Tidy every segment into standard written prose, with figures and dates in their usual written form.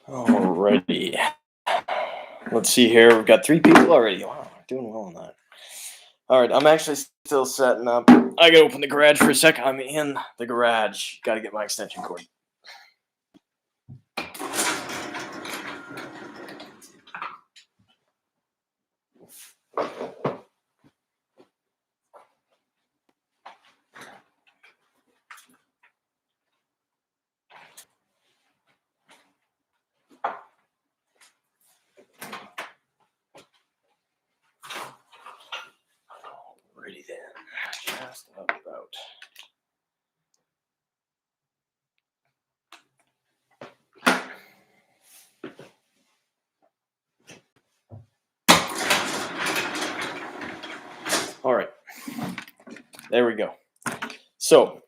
Alrighty. Let's see here. We've got 3 people already. Wow, we're doing well on that. All right, I'm actually still setting up. I gotta open the garage for a second. I'm in the garage. Gotta get my extension cord. Alrighty then. Just about. All right. There we go. So,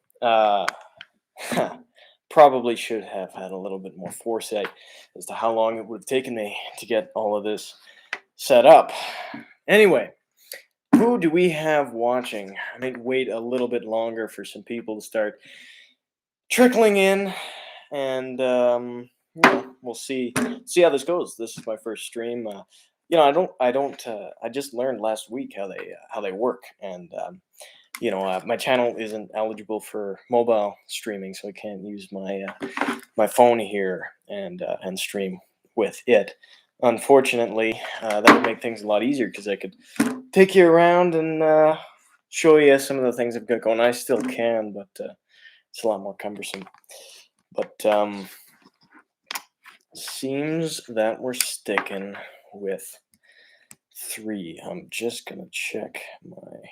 probably should have had a little bit more foresight as to how long it would have taken me to get all of this set up. Anyway, who do we have watching? I may wait a little bit longer for some people to start trickling in, and we'll see how this goes. This is my first stream. I just learned last week how they work, and my channel isn't eligible for mobile streaming, so I can't use my phone here and stream with it. Unfortunately, that would make things a lot easier because I could take you around and show you some of the things I've got going. I still can, but it's a lot more cumbersome. But seems that we're sticking with 3. I'm just gonna check my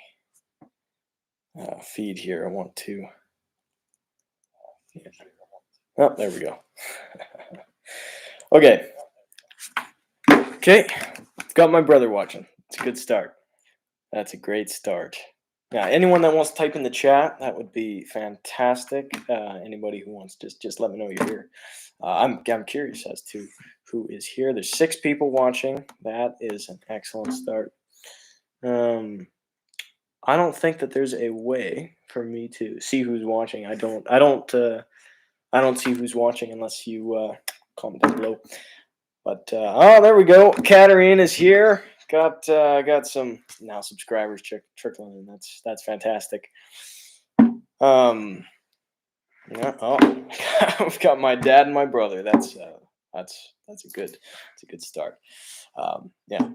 feed here. I want to. Yeah. Oh, there we go. Okay. Got my brother watching. It's a good start. That's a great start. Yeah, anyone that wants to type in the chat, that would be fantastic. Anybody who wants, just let me know you're here. I'm curious as to who is here. There's 6 people watching. That is an excellent start. I don't think that there's a way for me to see who's watching. I don't see who's watching unless you comment down below. But there we go. Katarine is here. Got some now subscribers trickling in. That's fantastic. Yeah, we've got my dad and my brother. That's a good start. Yeah.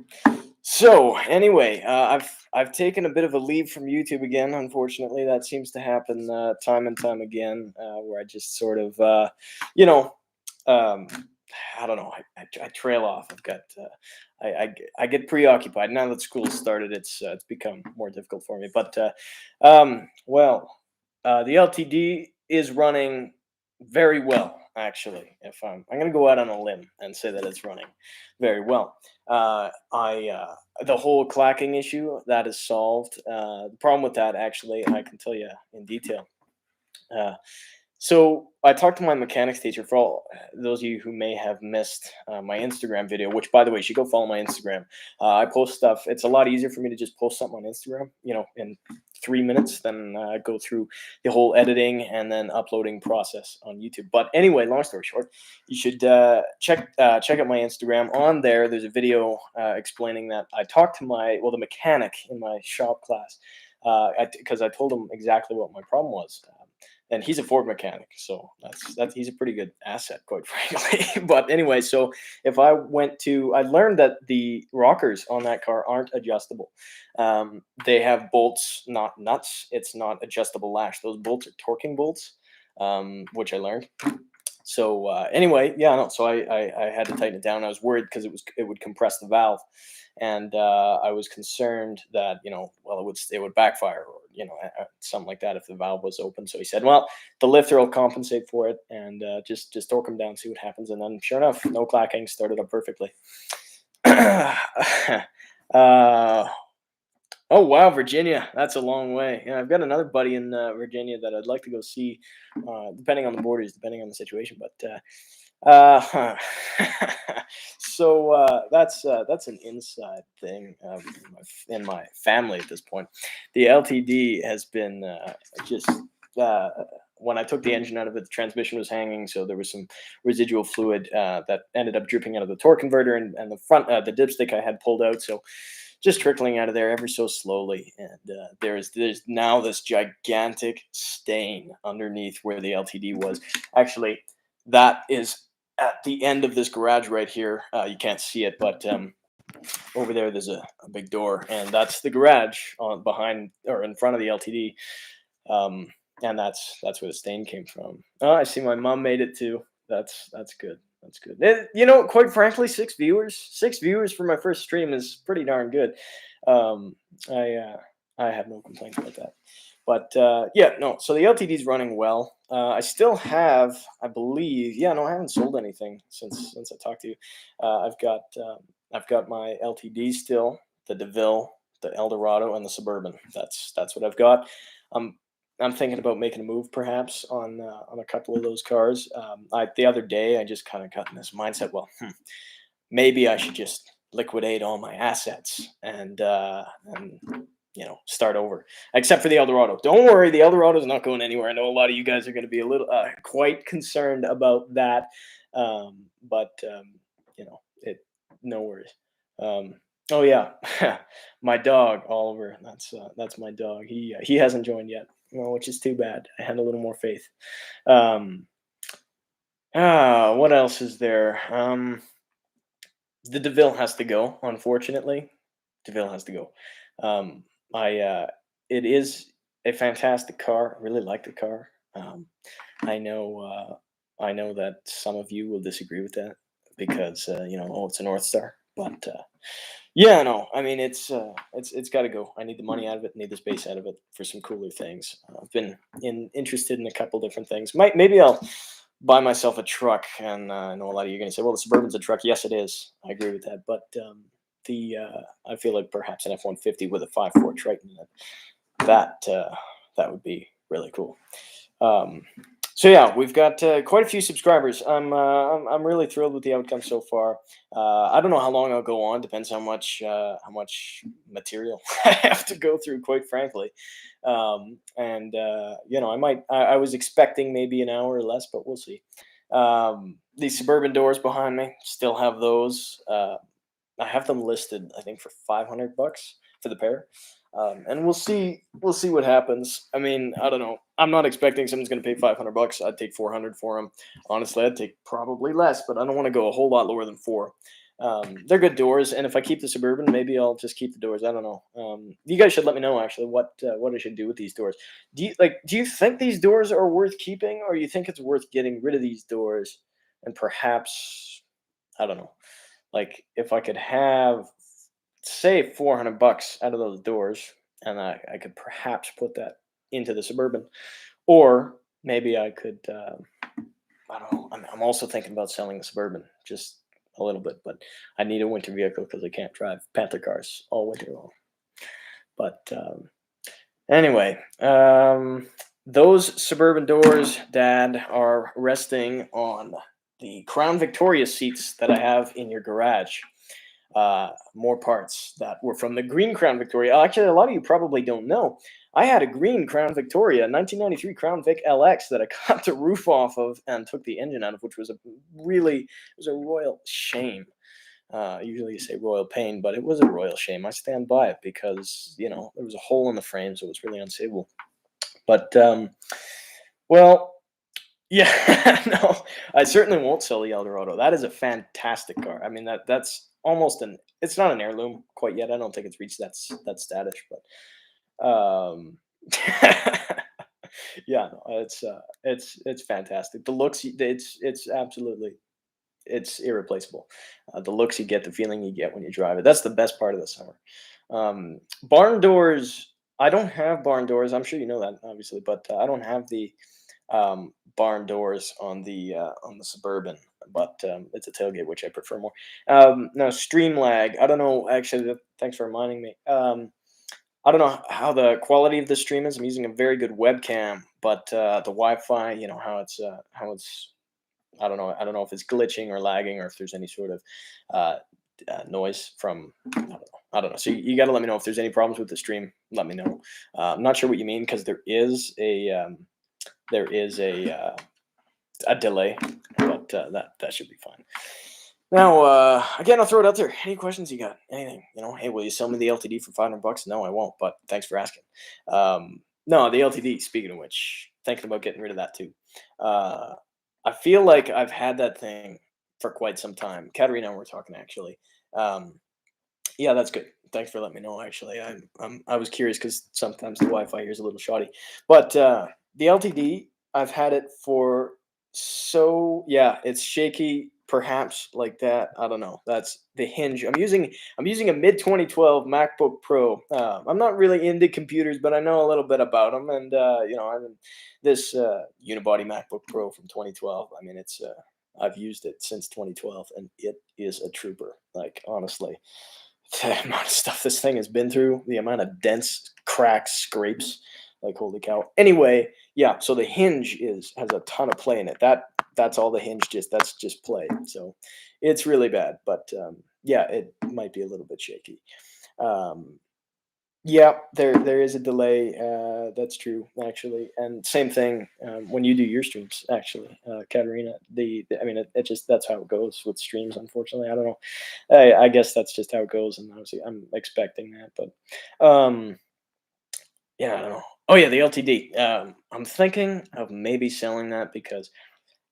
So anyway, I've taken a bit of a leave from YouTube again. Unfortunately, that seems to happen time and time again, where I just sort of I don't know. I trail off. I've got I get preoccupied now that school started. It's become more difficult for me. But the LTD is running very well. Actually, if I'm going to go out on a limb and say that it's running very well. The whole clacking issue that is solved. The problem with that, actually, I can tell you in detail. So I talked to my mechanics teacher. For all those of you who may have missed my Instagram video, which, by the way, you should go follow my Instagram. I post stuff. It's a lot easier for me to just post something on Instagram, in 3 minutes than go through the whole editing and then uploading process on YouTube. But anyway, long story short, you should check out my Instagram. On there, there's a video explaining that I talked to the mechanic in my shop class because I told him exactly what my problem was. And he's a Ford mechanic, so that's he's a pretty good asset, quite frankly. But anyway, so if I learned that the rockers on that car aren't adjustable. They have bolts, not nuts. It's not adjustable lash. Those bolts are torquing bolts, which I learned. So anyway, yeah, no. So I had to tighten it down. I was worried because it would compress the valve, and I was concerned that it would backfire or something like that if the valve was open. So he said, well, the lifter will compensate for it, and just torque them down, see what happens. And then sure enough, no clacking, started up perfectly. Oh wow, Virginia, that's a long way. Yeah, I've got another buddy in Virginia that I'd like to go see, depending on the borders, depending on the situation. But so that's an inside thing in my family at this point. The LTD has been just when I took the engine out of it, the transmission was hanging, so there was some residual fluid that ended up dripping out of the torque converter, and the front the dipstick I had pulled out, so just trickling out of there ever so slowly. And there's now this gigantic stain underneath where the LTD was. Actually, that is at the end of this garage right here. You can't see it, but over there's a big door, and that's the garage on behind or in front of the LTD. And that's where the stain came from. Oh, I see my mom made it too. That's good. That's good. Quite frankly, 6 viewers for my first stream is pretty darn good. I have no complaints about that. But yeah, no. So the LTD is running well. I still have, I believe, I haven't sold anything since I talked to you. I've got my LTD still, the DeVille, the Eldorado, and the Suburban. That's what I've got. I'm thinking about making a move perhaps on a couple of those cars. The other day I just kind of got in this mindset. Well, maybe I should just liquidate all my assets and start over. Except for the Eldorado. Don't worry, the Eldorado is not going anywhere. I know a lot of you guys are going to be a little quite concerned about that, but no worries. Oh yeah, my dog Oliver. That's my dog. He hasn't joined yet, which is too bad. I had a little more faith. What else is there? The DeVille has to go. Unfortunately, DeVille has to go. It is a fantastic car. I really like the car. I know that some of you will disagree with that because it's a North Star, but. Yeah, no. I mean, it's got to go. I need the money out of it. Need the space out of it for some cooler things. I've been interested in a couple different things. Maybe I'll buy myself a truck. And I know a lot of you are going to say, "Well, the Suburban's a truck." Yes, it is. I agree with that. But I feel like perhaps an F-150 with a 5.4 Triton in it. That would be really cool. So yeah, we've got quite a few subscribers. I'm really thrilled with the outcome so far. I don't know how long I'll go on. Depends how much material I have to go through, quite frankly. I was expecting maybe an hour or less, but we'll see. The Suburban doors behind me, still have those. I have them listed, I think, for $500 for the pair. And we'll see what happens. I mean, I don't know. I'm not expecting someone's going to pay $500. I'd take $400 for them. Honestly, I'd take probably less, but I don't want to go a whole lot lower than $400. They're good doors, and if I keep the Suburban, maybe I'll just keep the doors. I don't know. You guys should let me know actually what I should do with these doors. Do you think these doors are worth keeping, or you think it's worth getting rid of these doors and perhaps, I don't know, like if I could have, say, $400 out of those doors, and I could perhaps put that into the Suburban, or maybe I could. I don't know. I'm also thinking about selling the Suburban just a little bit, but I need a winter vehicle because I can't drive Panther cars all winter long. But anyway, those Suburban doors, Dad, are resting on the Crown Victoria seats that I have in your garage. More parts that were from the green Crown Victoria. Actually, a lot of you probably don't know. I had a green Crown Victoria, 1993 Crown Vic LX that I cut the roof off of and took the engine out of, which was a royal shame. Usually you say royal pain, but it was a royal shame. I stand by it because, there was a hole in the frame, so it was really unsavable. But, well, yeah, no, I certainly won't sell the Eldorado. That is a fantastic car. I mean, that's almost it's not an heirloom quite yet. I don't think it's reached that status, but yeah, no, it's fantastic. The looks, it's absolutely, it's irreplaceable. The looks you get, the feeling you get when you drive it. That's the best part of the summer. Barn doors. I don't have barn doors. I'm sure you know that, obviously, but I don't have the barn doors on the Suburban, but it's a tailgate, which I prefer more. Now, stream lag. I don't know. Actually, thanks for reminding me. I don't know how the quality of the stream is. I'm using a very good webcam, but the Wi-Fi, how it's. I don't know. I don't know if it's glitching or lagging, or if there's any sort of noise from. I don't know. So you got to let me know if there's any problems with the stream. Let me know. I'm not sure what you mean, because there is a there is a delay, but that should be fine. Now, again, I'll throw it out there. Any questions you got? Anything? Hey, will you sell me the LTD for $500? No, I won't. But thanks for asking. No, the LTD. Speaking of which, thinking about getting rid of that too. Uh, I feel like I've had that thing for quite some time. Katerina and we're talking actually. Um, yeah, that's good. Thanks for letting me know. Actually, I was curious because sometimes the Wi-Fi here is a little shoddy. But the LTD, I've had it for yeah, it's shaky. Perhaps like that. I don't know. That's the hinge. I'm using a mid 2012 MacBook Pro. I'm not really into computers, but I know a little bit about them. And I'm in this unibody MacBook Pro from 2012. I mean, it's I've used it since 2012, and it is a trooper. Like honestly, the amount of stuff this thing has been through, the amount of dents, cracks, scrapes, like holy cow. Anyway, yeah, so the hinge has a ton of play in it. That's all the hinge that's just play. So it's really bad, but yeah, it might be a little bit shaky. Um, yeah, there is a delay. That's true, actually, and same thing when you do your streams. Actually, Katerina, I mean, it just that's how it goes with streams. Unfortunately, I don't know. I guess that's just how it goes, and obviously, I'm expecting that. But yeah, I don't know. Oh yeah, the LTD. I'm thinking of maybe selling that because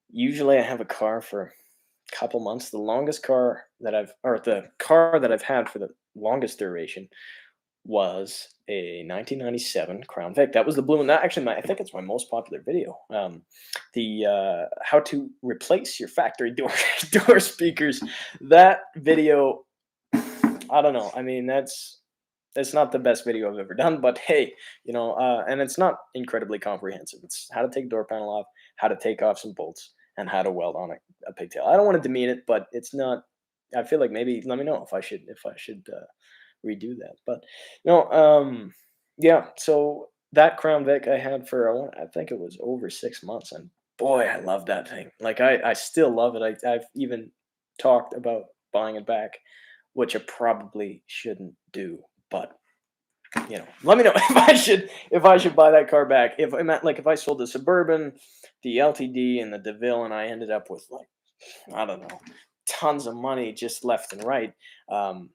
usually I have a car for a couple months. The longest car that the car that I've had for the longest duration was a 1997 Crown Vic. That was the blue one. That actually, I think it's my most popular video. The how to replace your factory door door speakers. That video, I don't know. I mean, that's not the best video I've ever done, but hey, and it's not incredibly comprehensive. It's how to take door panel off, how to take off some bolts, and how to weld on a pigtail. I don't want to demean it, but it's not. I feel like maybe let me know if I should redo that. But no, yeah. So that Crown Vic I had for I think it was over 6 months, and boy, I love that thing. Like I still love it. I've even talked about buying it back, which I probably shouldn't do. But let me know if I should buy that car back. If I'm like if I sold the Suburban, the LTD, and the DeVille, and I ended up with like I don't know tons of money just left and right. Um,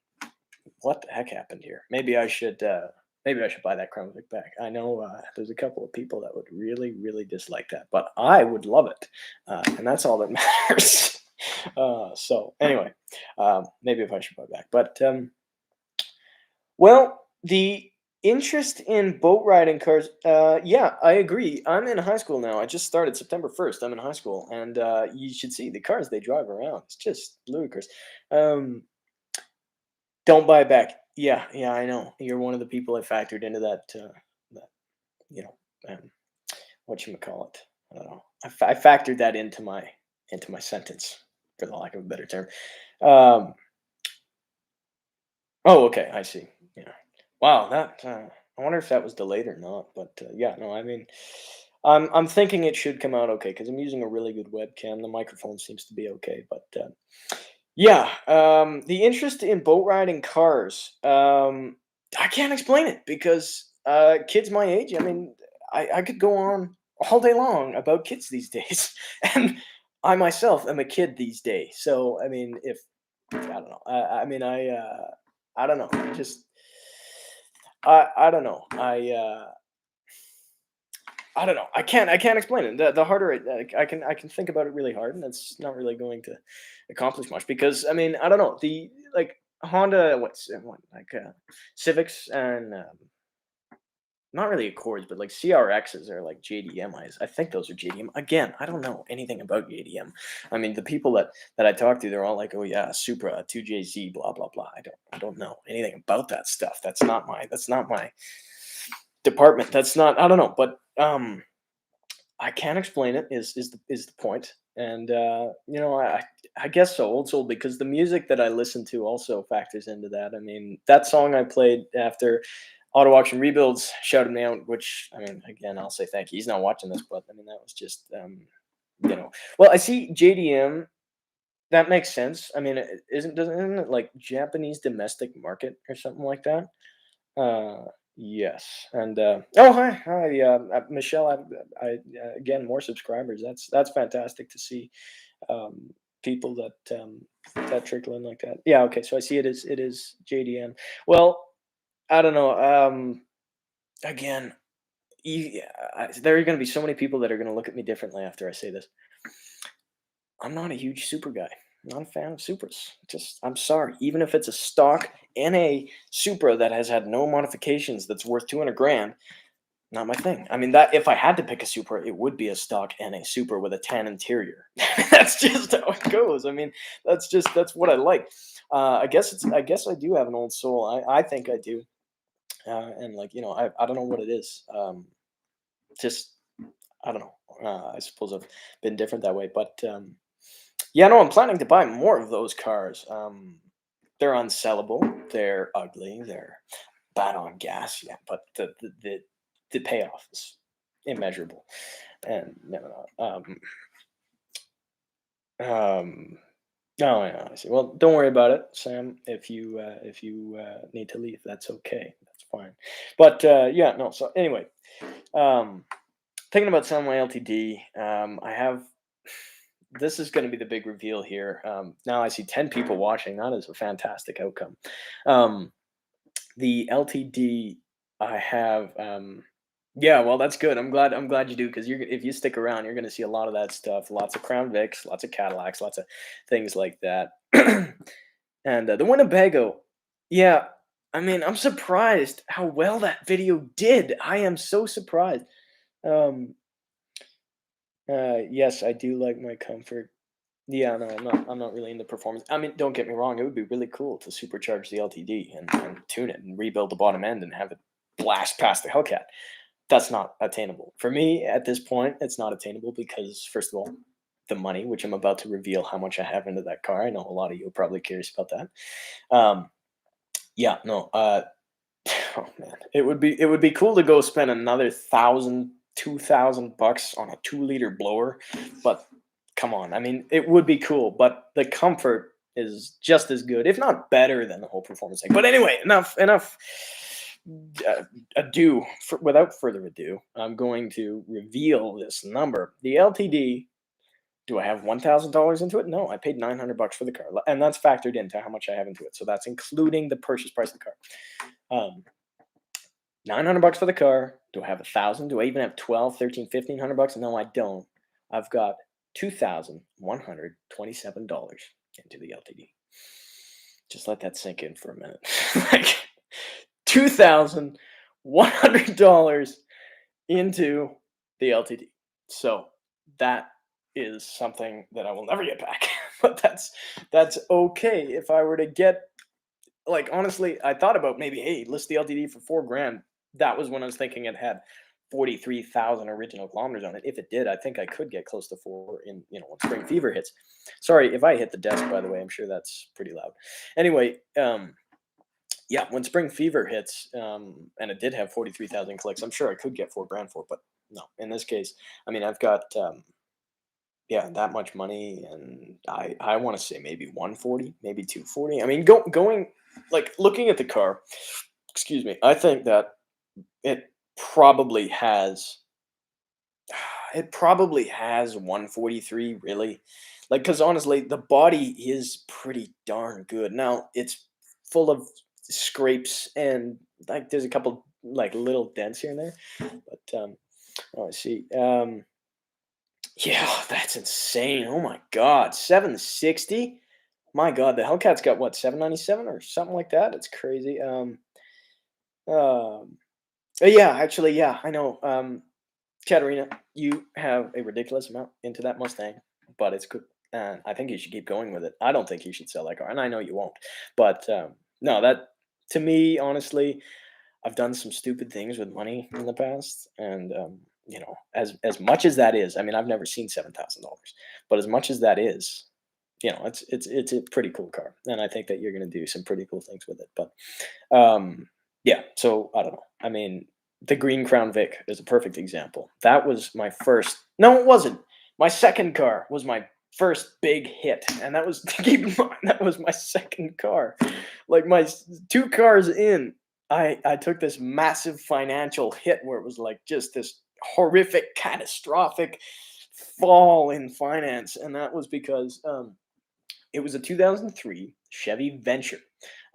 what the heck happened here? Maybe I should buy that Crown Vic back. I know there's a couple of people that would really, really dislike that, but I would love it, and that's all that matters. So anyway, maybe if I should buy back, but well, the interest in boat riding cars. Yeah, I agree. I'm in high school now. I just started September 1st. I'm in high school, and you should see the cars they drive around. It's just ludicrous. Um, don't buy it back. Yeah, yeah, I know. You're one of the people I factored into that you know, um, what you call it. I don't know. I factored that into my sentence, for the lack of a better term. Um, oh, okay, I see. Yeah. Wow, that. I wonder if that was delayed or not. But yeah, no, I mean, I'm thinking it should come out okay because I'm using a really good webcam. The microphone seems to be okay, but yeah, the interest in boat riding cars. I can't explain it because kids my age. I mean, I could go on all day long about kids these days, and I myself am a kid these days. So I mean, if I don't know, I don't know. Just I don't know. I don't know. I can't explain it. The harder I can think about it really hard, and it's not really going to accomplish much because I mean I don't know the like Honda what like Civics and not really Accords but like CRXs are like JDM. I think those are JDM. Again, I don't know anything about JDM. I mean the people that I talk to they're all like oh yeah Supra 2JZ blah blah blah. I don't know anything about that stuff. That's not my department. That's not I don't know but I can't explain it is the point. And I guess so old soul because the music that I listen to also factors into that. I mean, that song I played after Auto Auction Rebuilds shouted me out, which I mean, again, I'll say thank you. He's not watching this, but I mean that was just well, I see JDM, that makes sense. I mean, isn't it like Japanese domestic market or something like that? Uh Yes, and oh hi Michelle. Again, more subscribers. That's fantastic to see. People that trickle in like that. Yeah, okay. So I see it is JDM. Well, I don't know. Again, there are going to be so many people that are going to look at me differently after I say this. I'm not a huge super guy. Not a fan of Supras. Just I'm sorry. Even if it's a stock NA Supra that has had no modifications, that's worth 200 grand, not my thing. I mean, that if I had to pick a Supra, it would be a stock NA Supra with a tan interior. That's just how it goes. I mean, that's what I like. I guess I do have an old soul. I think I do. And like I don't know what it is. Just I don't know. I suppose I've been different that way, but yeah, no, I'm planning to buy more of those cars. They're unsellable. They're ugly. They're bad on gas. Yeah, but the payoff is immeasurable. And no, no. Um, no, I see. Well, don't worry about it, Sam. If you need to leave, that's okay. That's fine. But yeah, no. So anyway, um, thinking about selling my LTD. I have. This is going to be the big reveal here. Now I see 10 people watching. That is a fantastic outcome. Um, the LTD I have. Yeah, well, that's good. I'm glad you do because you're if you stick around, you're going to see a lot of that stuff. Lots of Crown Vics, lots of Cadillacs, lots of things like that. And the Winnebago, yeah. I mean, I'm surprised how well that video did. I am so surprised. Um, yes, I do like my comfort. Yeah, no, I'm not really into performance. I mean, don't get me wrong, it would be really cool to supercharge the LTD and tune it and rebuild the bottom end and have it blast past the Hellcat. That's not attainable. For me, at this point, it's not attainable because, first of all, the money, which I'm about to reveal how much I have into that car. I know a lot of you are probably curious about that. Yeah, no, oh man, it would be cool to go spend another 2,000 bucks on a 2 liter blower, but come on, I mean, it would be cool, but the comfort is just as good, if not better, than the whole performance thing. But anyway, enough. Without further ado, I'm going to reveal this number. The LTD. Do I have $1,000 into it? No, I paid 900 bucks for the car, and that's factored into how much I have into it. So that's including the purchase price of the car. Um, 900 bucks for the car. Do I have 1,000? Do I even have 12, 13, 1,500 bucks? No, I don't. I've got $2,127 into the LTD. Just let that sink in for a minute. Like $2,100 into the LTD. So that is something that I will never get back. But that's okay. If I were to get, like, honestly, I thought about maybe, hey, list the LTD for 4 grand. That was when I was thinking it had 43,000 original kilometers on it. If it did, I think I could get close to four in, when spring fever hits. Sorry if I hit the desk, by the way. I'm sure that's pretty loud. Anyway, yeah, when spring fever hits, and it did have 43,000 clicks, I'm sure I could get 4 grand for it. But no, in this case, I mean, I've got, yeah, that much money, and I want to say maybe 140, maybe 240. I mean, going like looking at the car, excuse me, I think that it probably has it probably has 143 really. Like, cuz honestly, the body is pretty darn good. Now, it's full of scrapes and like there's a couple like little dents here and there. But oh, I see. Yeah, that's insane. Oh my god, 760. My god, the Hellcat's got what, 797 or something like that? It's crazy. Um yeah, actually, yeah, I know. Katerina, you have a ridiculous amount into that Mustang, but it's good. And I think you should keep going with it. I don't think you should sell that car, and I know you won't. But no, that to me, honestly, I've done some stupid things with money in the past, and as much as that is, I mean, I've never seen $7,000, but as much as that is, it's a pretty cool car, and I think that you're going to do some pretty cool things with it. But yeah, so I don't know. I mean, the Green Crown Vic is a perfect example. That was my first. No, it wasn't. My second car was my first big hit, and that was keep in mind that was my second car. Like two cars in. I took this massive financial hit where it was like just this horrific, catastrophic fall in finance, and that was because it was a 2003 Chevy Venture.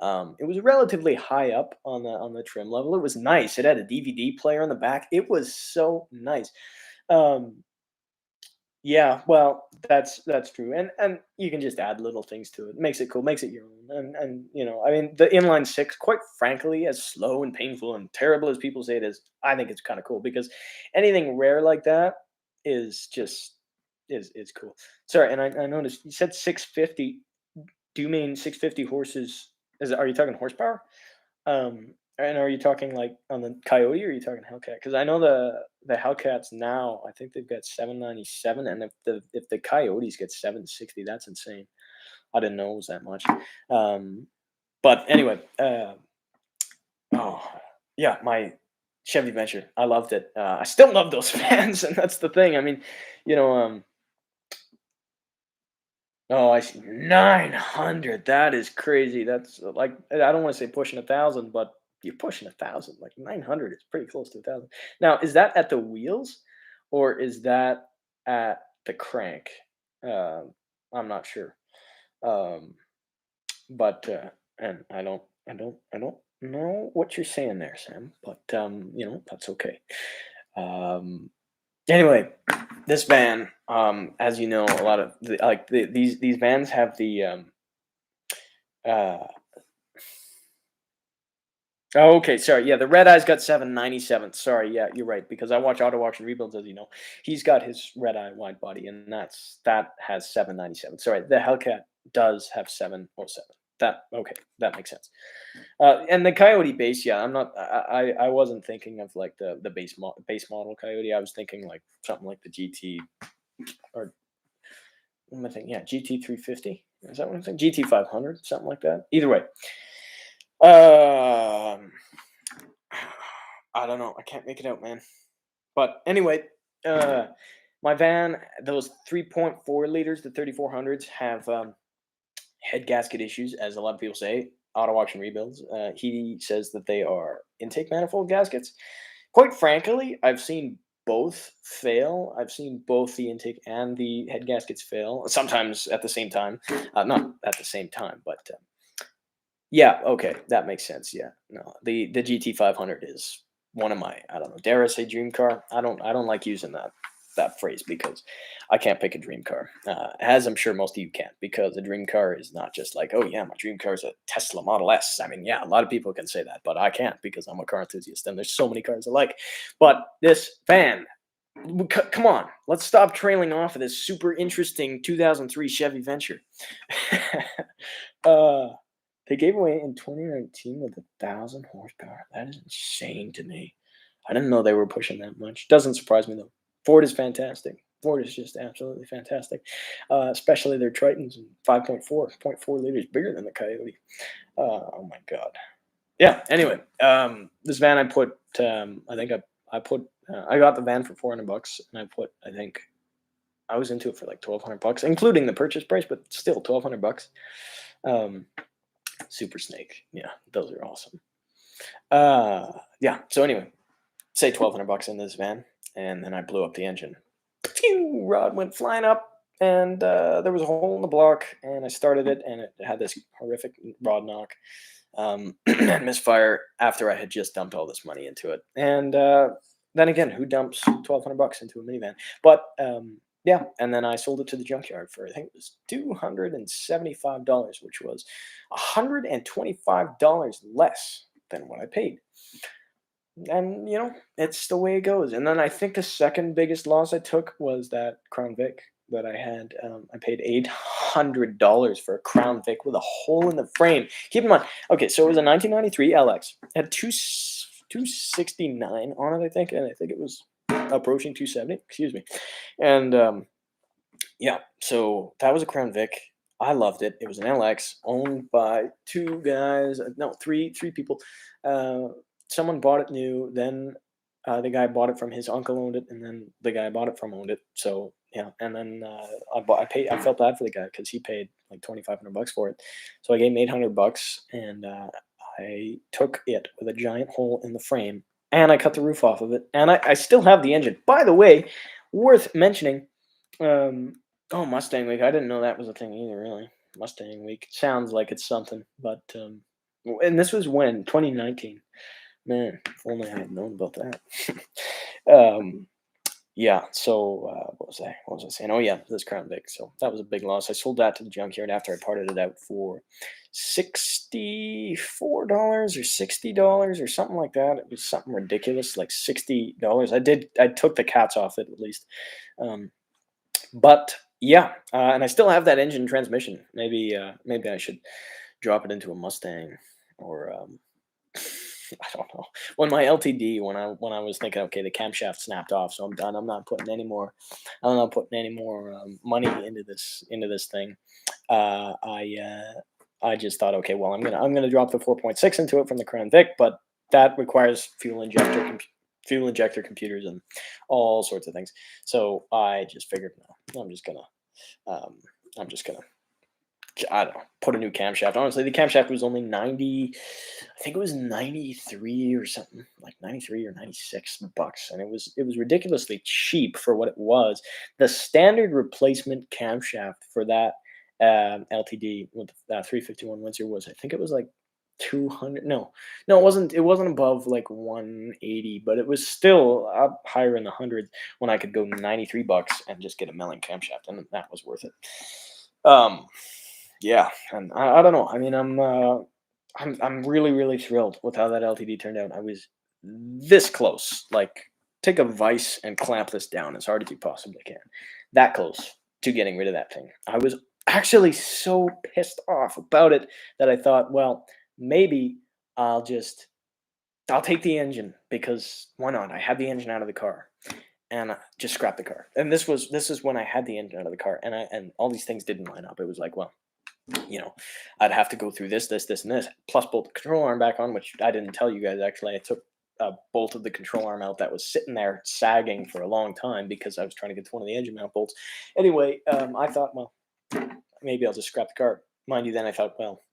It was relatively high up on the trim level. It was nice. It had a DVD player on the back. It was so nice. Um, yeah, well, that's true, and you can just add little things to it. Makes it cool, makes it your own, and I mean, the inline six, quite frankly, as slow and painful and terrible as people say it is, I think it's kind of cool because anything rare like that is just is cool. Sorry, and I noticed you said 650. Do you mean 650 horses? Are you talking horsepower? And are you talking like on the Coyote or are you talking Hellcat? Because I know the Hellcats now, I think they've got 797, and if the Coyotes get 760, that's insane. I didn't know it was that much. Um, but anyway, oh yeah, my Chevy Venture, I loved it. I still love those fans, and that's the thing. I mean, you know, oh, I see. 900. That is crazy. That's like I don't want to say pushing 1,000, but you're pushing 1,000. Like 900 is pretty close to 1,000. Now, is that at the wheels or is that at the crank? I'm not sure. Um, but and I don't know what you're saying there, Sam. But that's okay. Um, Anyway, this van, as you know, a lot of these vans have the uh oh, okay, sorry, yeah, the red eye's got 797. Sorry, yeah, you're right, because I watch auto auction rebuilds, as you know. He's got his red eye wide body, and that has 797. Sorry, the Hellcat does have 707. That okay, that makes sense. And the Coyote base, yeah, I'm not. I wasn't thinking of like the base model Coyote. I was thinking like something like the GT or what am I thinking? Yeah, GT 350. Is that what I'm saying? GT 500, something like that. Either way, um, I don't know. I can't make it out, man. But anyway, uh, my van, those 3.4 liters, the 3400s, have head gasket issues, as a lot of people say. Auto auction rebuilds. He says that they are intake manifold gaskets. Quite frankly, I've seen both fail. I've seen both the intake and the head gaskets fail. Sometimes at the same time. Not at the same time, but yeah. Okay, that makes sense. Yeah. No, the GT 500 is one of my, I don't know, dare I say dream car. I don't like using that phrase because I can't pick a dream car, as I'm sure most of you can't, because a dream car is not just like, oh yeah, my dream car is a Tesla Model S. I mean, yeah, a lot of people can say that, but I can't because I'm a car enthusiast and there's so many cars I like. But this van, come on, let's stop trailing off of this super interesting 2003 Chevy Venture. uh, they gave away in 2019 with 1,000 horsepower. That is insane to me. I didn't know they were pushing that much. Doesn't surprise me though. Ford is fantastic. Ford is just absolutely fantastic, especially their Tritons and 5.4, zero point 0.4 liters bigger than the Coyote. Oh my god. Yeah. Anyway, this van I put. I think I put. I got the van for $400, and I think I was into it for like $1,200, including the purchase price, but still $1,200. Um, Super Snake. Yeah, those are awesome. Yeah. So anyway, say $1,200 in this van, and then I blew up the engine. Phew, rod went flying up, and there was a hole in the block, and I started it, and it had this horrific rod knock, and misfire after I had just dumped all this money into it. And then again, who dumps $1,200 into a minivan? But yeah, and then I sold it to the junkyard for I think it was $275, which was $125 less than what I paid. And it's the way it goes. And then I think the second biggest loss I took was that Crown Vic that I had. I paid $800 for a Crown Vic with a hole in the frame. Keep in mind, okay, so it was a 1993 LX. It had 269 on it, I think, and I think it was approaching 270. Excuse me. And yeah, so that was a Crown Vic. I loved it. It was an LX owned by two guys. No, three people. Someone bought it new. Then the guy bought it from his uncle owned it, and then the guy I bought it from owned it. So yeah, and then I paid. I felt bad for the guy because he paid like $2,500 for it. So I gave him $800, and I took it with a giant hole in the frame and I cut the roof off of it, and I still have the engine. By the way, worth mentioning. Um, oh, Mustang Week. I didn't know that was a thing either. Really, Mustang Week sounds like it's something, but and this was when 2019. Man, if only I had known about that. um, yeah. So what was I? What was I saying? Oh yeah, this Crown Vic. So that was a big loss. I sold that to the junkyard after I parted it out for $64 or $60 or something like that. It was something ridiculous, like $60. I took the cats off it at least. Um, but yeah, and I still have that engine transmission. Maybe I should drop it into a Mustang or I don't know. When my LTD, when I was thinking, okay, the camshaft snapped off, so I'm done. I'm not putting any more. I'm not putting any more money into this thing. Uh, I I just thought, okay, well, I'm gonna drop the 4.6 into it from the Crown Vic, but that requires fuel injector computers and all sorts of things. So I just figured, no, um, I'm just gonna I don't know, put a new camshaft. Honestly, the camshaft was only 90, I think it was 93 or something, like 93 or 96 bucks. And it was ridiculously cheap for what it was. The standard replacement camshaft for that LTD with 351 Windsor was, I think it was like 200. No, it wasn't above like 180, but it was still up higher in the hundreds when I could go 93 bucks and just get a milling camshaft, and that was worth it. Um, yeah, and I don't know. I mean, I'm really really thrilled with how that LTD turned out. I was this close. Like, take a vice and clamp this down as hard as you possibly can. That close to getting rid of that thing. I was actually so pissed off about it that I thought, well, maybe I'll just I'll take the engine, because why not? I had the engine out of the car, and just scrap the car. And this is when I had the engine out of the car, and all these things didn't line up. It was like, well, I'd have to go through this, and this, plus bolt the control arm back on, which I didn't tell you guys actually. I took a bolt of the control arm out that was sitting there sagging for a long time because I was trying to get to one of the engine mount bolts. Anyway, I thought, well, maybe I'll just scrap the car. Mind you, then I thought, well,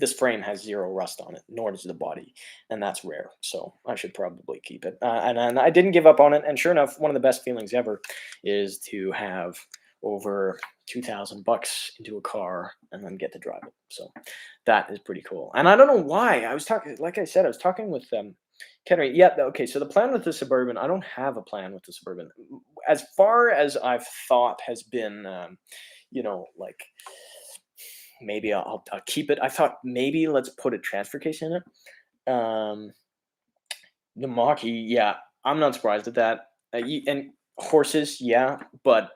this frame has zero rust on it, nor does the body, and that's rare. So I should probably keep it. And I didn't give up on it. And sure enough, one of the best feelings ever is to have over 2,000 bucks into a car and then get to drive it. So that is pretty cool. And I don't know why I was talking. Like I said, I was talking with Kenry. Yeah. Okay. So the plan with the Suburban, I don't have a plan with the Suburban. As far as I've thought has been, like, maybe I'll keep it. I thought maybe let's put a transfer case in it. The Mach-E, yeah, I'm not surprised at that. And horses, yeah, but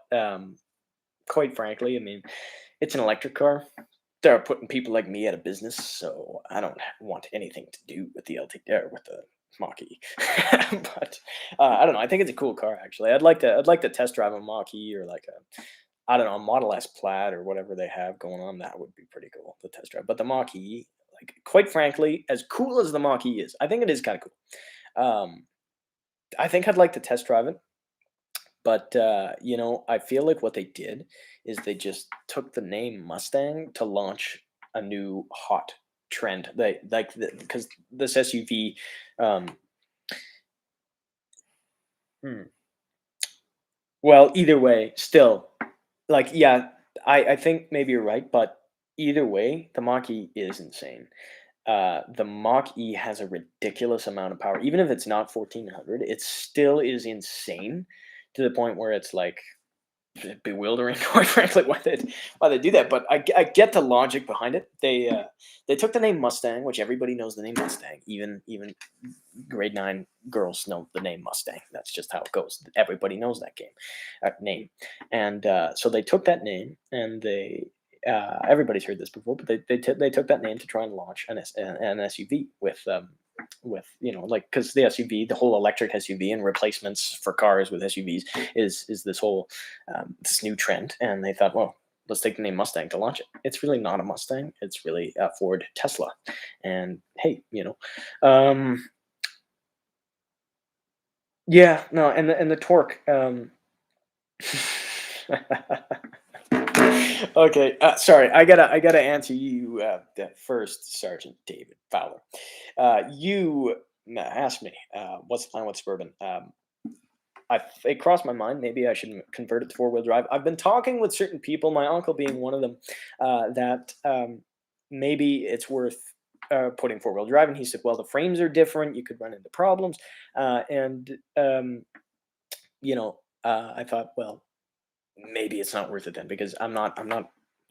quite frankly, I mean, it's an electric car. They're putting people like me out of business, so I don't want anything to do with the with the Mach-E. But I don't know. I think it's a cool car actually. I'd like to test drive a Mach-E, or like a, I don't know, a Model S Plaid or whatever they have going on. That would be pretty cool to test drive. But the Mach-E, like, quite frankly, as cool as the Mach-E is, I think it is kind of cool. I think I'd like to test drive it, but I feel like what they did is they just took the name Mustang to launch a new hot trend. They like, because this SUV. Um, hmm, well, either way, still, like, yeah, I think maybe you're right, but either way, the Mach-E is insane. The Mach-E has a ridiculous amount of power. Even if it's not 1,400, it still is insane, to the point where it's like bewildering, quite frankly, why they do that. But I get the logic behind it. They took the name Mustang, which everybody knows the name Mustang. Even grade 9 girls know the name Mustang. That's just how it goes. Everybody knows that name. And so they took that name, and everybody's heard this before, but they took that name to try and launch an SUV with, like, because the SUV, the whole electric SUV and replacements for cars with SUVs is this whole this new trend. And they thought, well, let's take the name Mustang to launch it. It's really not a Mustang. It's really a Ford Tesla. And hey, yeah, no, and the torque. Okay, sorry, I gotta answer you first, Sergeant David Fowler. You asked me, what's the plan with Suburban? It crossed my mind. Maybe I should convert it to four wheel drive. I've been talking with certain people, my uncle being one of them, that maybe it's worth putting four wheel drive. And he said, well, the frames are different. You could run into problems. And, you know, I thought, well, maybe it's not worth it then because I'm not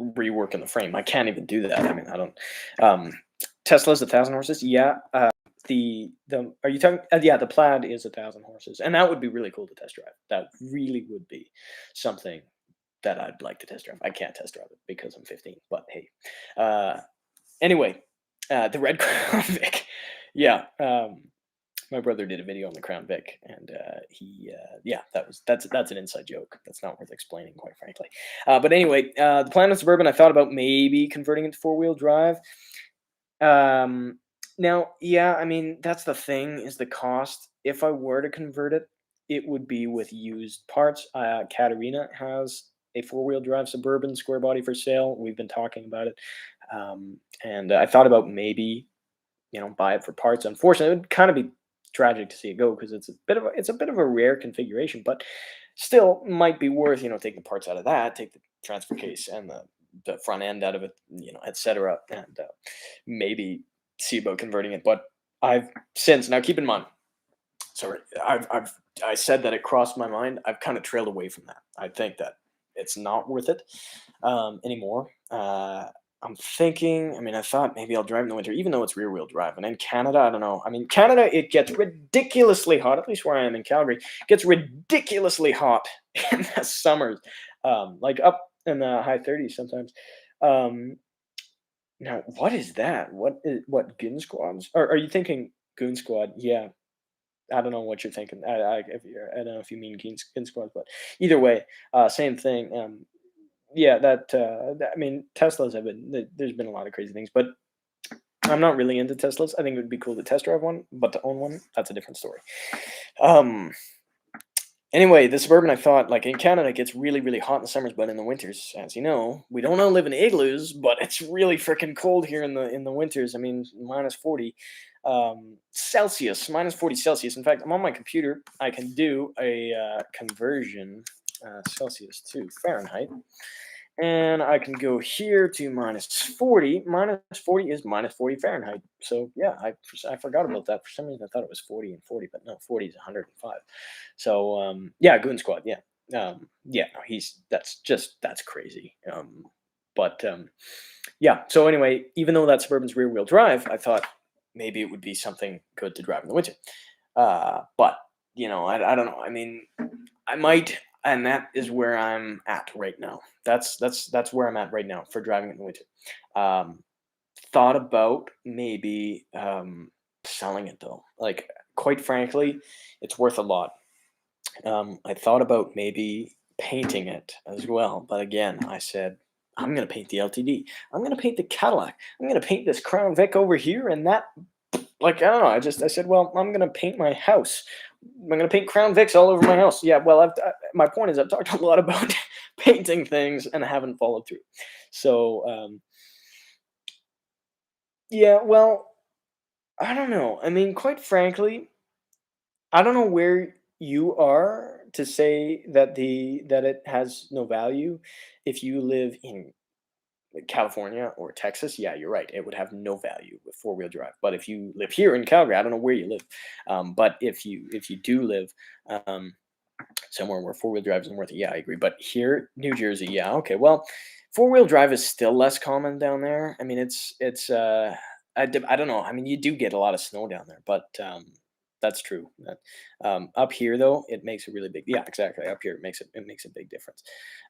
reworking the frame. I can't even do that. I mean, I don't. Um, Tesla's 1,000 horses. Yeah. The are you talking? Yeah, the Plaid is 1,000 horses, and that would be really cool to test drive. That really would be something that I'd like to test drive. I can't test drive it because I'm 15, but hey. Uh, anyway, the Red Crown Vic. Yeah. My brother did a video on the Crown Vic, and yeah, that's an inside joke. That's not worth explaining, quite frankly. But anyway, the plan with Suburban, I thought about maybe converting it to four wheel drive. Um, Now, yeah, I mean that's the thing is the cost. If I were to convert it, it would be with used parts. Katarina has a four wheel drive Suburban square body for sale. We've been talking about it, and I thought about maybe buy it for parts. Unfortunately, it would kind of be tragic to see it go because it's a bit of a rare configuration, but still might be worth taking the parts out of that, take the transfer case and the front end out of it, etc., and maybe see about converting it. But I've since now keep in mind, sorry, I said that it crossed my mind. I've kind of trailed away from that. I think that it's not worth it anymore. I'm thinking. I mean, I thought maybe I'll drive in the winter, even though it's rear wheel drive. And in Canada, I don't know. I mean, Canada, it gets ridiculously hot. At least where I am in Calgary, it gets ridiculously hot in the summers, like up in the high 30s sometimes. Um, Now, what is that? What goon squads? Or are you thinking goon squad? Yeah, I don't know what you're thinking. I don't know if you mean goon squads, but either way, same thing. Yeah, I mean, Teslas have been there's been a lot of crazy things, but I'm not really into Teslas. I think it would be cool to test drive one, but to own one, that's a different story. Um, Anyway, the Suburban, I thought, like in Canada, it gets really, really hot in the summers, but in the winters, as you know, we don't all live in igloos, but it's really freaking cold here in the winters. I mean, -40 Celsius, -40 Celsius. In fact, I'm on my computer. I can do a conversion Celsius to Fahrenheit. And I can go here to -40. -40 is -40 Fahrenheit. So yeah, I forgot about that. For some reason, I thought it was 40 and 40, but no, 40 is 105. So yeah, Goon Squad. Yeah, yeah. No, that's crazy. But yeah. So anyway, even though that Suburban's rear wheel drive, I thought maybe it would be something good to drive in the winter. But I don't know. I mean, I might, and that is where I'm at right now. That's where I'm at right now for driving in the winter. Um, Thought about maybe selling it though. Like quite frankly, it's worth a lot. I thought about maybe painting it as well, but again, I said I'm gonna paint the LTD. I'm gonna paint the Cadillac. I'm gonna paint this Crown Vic over here, and that like, I don't know, I said, "Well, I'm gonna paint my house. I'm gonna paint Crown Vics all over my house." Yeah, well, my point is I've talked a lot about painting things and I haven't followed through. So, yeah, well, I don't know. I mean, quite frankly, I don't know where you are to say that it has no value. If you live in California or Texas, yeah, you're right. It would have no value with four wheel drive. But if you live here in Calgary, I don't know where you live, but if you do live um, somewhere where four wheel drive isn't worth it, yeah, I agree. But here, New Jersey, yeah, okay. Well, four wheel drive is still less common down there. I mean, it's I don't know. I mean, you do get a lot of snow down there, but that's true. Up here, though, it makes a really big. Yeah, exactly. Up here, it makes a big difference.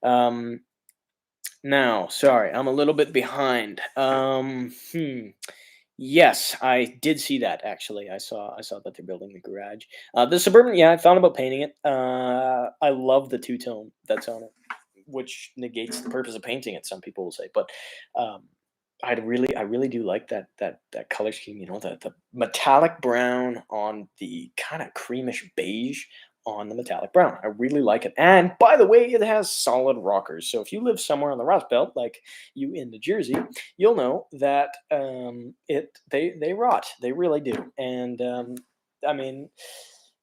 Um, Now, sorry, I'm a little bit behind. Yes, I did see that actually. I saw that they're building the garage. The Suburban, yeah, I thought about painting it. I love the two tone that's on it, which negates the purpose of painting it. Some people will say, but um, I really do like that color scheme. You know, the metallic brown on the kind of creamish beige on the metallic brown. I really like it. And by the way, it has solid rockers. So if you live somewhere on the Rust Belt, like you in New Jersey, you'll know that they rot. They really do. And I mean,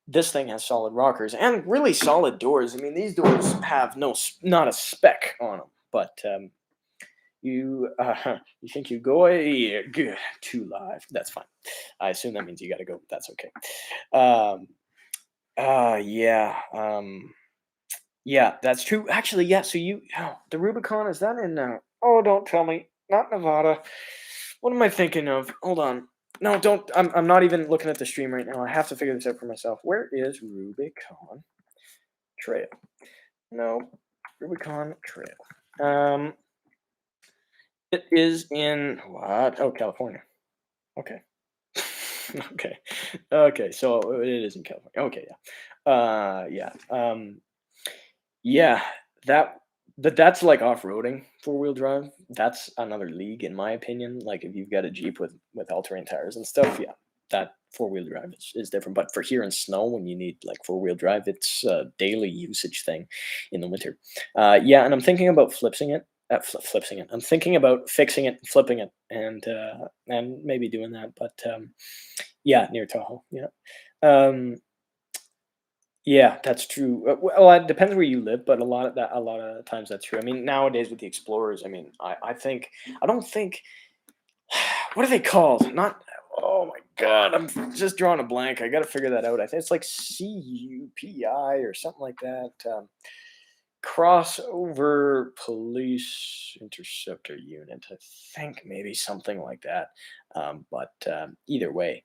this thing has solid rockers and really solid doors. I mean, these doors have not a speck on them, but you think you go good too live. That's fine. I assume that means you got to go. That's okay. Um, yeah. Yeah, that's true. Actually, yeah. So the Rubicon, is that in? Oh, don't tell me, not Nevada. What am I thinking of? Hold on. No, don't. I'm not even looking at the stream right now. I have to figure this out for myself. Where is Rubicon Trail? No, Rubicon Trail. It is in what? Oh, California. Okay. Okay. Okay. So it is in California. Okay. Yeah. Yeah. Yeah. That. But that's like off-roading four-wheel drive. That's another league, in my opinion. Like if you've got a Jeep with all-terrain tires and stuff, yeah, that four-wheel drive is different. But for here in snow, when you need like four-wheel drive, it's a daily usage thing in the winter. Yeah, and I'm thinking about flipsing it. Flipsing it. I'm thinking about fixing it, flipping it, and maybe doing that. But yeah, near Tahoe. Yeah. Um, yeah, that's true. Well, it depends where you live, but a lot of times that's true. I mean, nowadays with the Explorers, I mean, I don't think, what are they called? Not, oh my God, I'm just drawing a blank. I got to figure that out. I think it's like CUPI or something like that. Crossover Police Interceptor Unit. I think maybe something like that. But either way.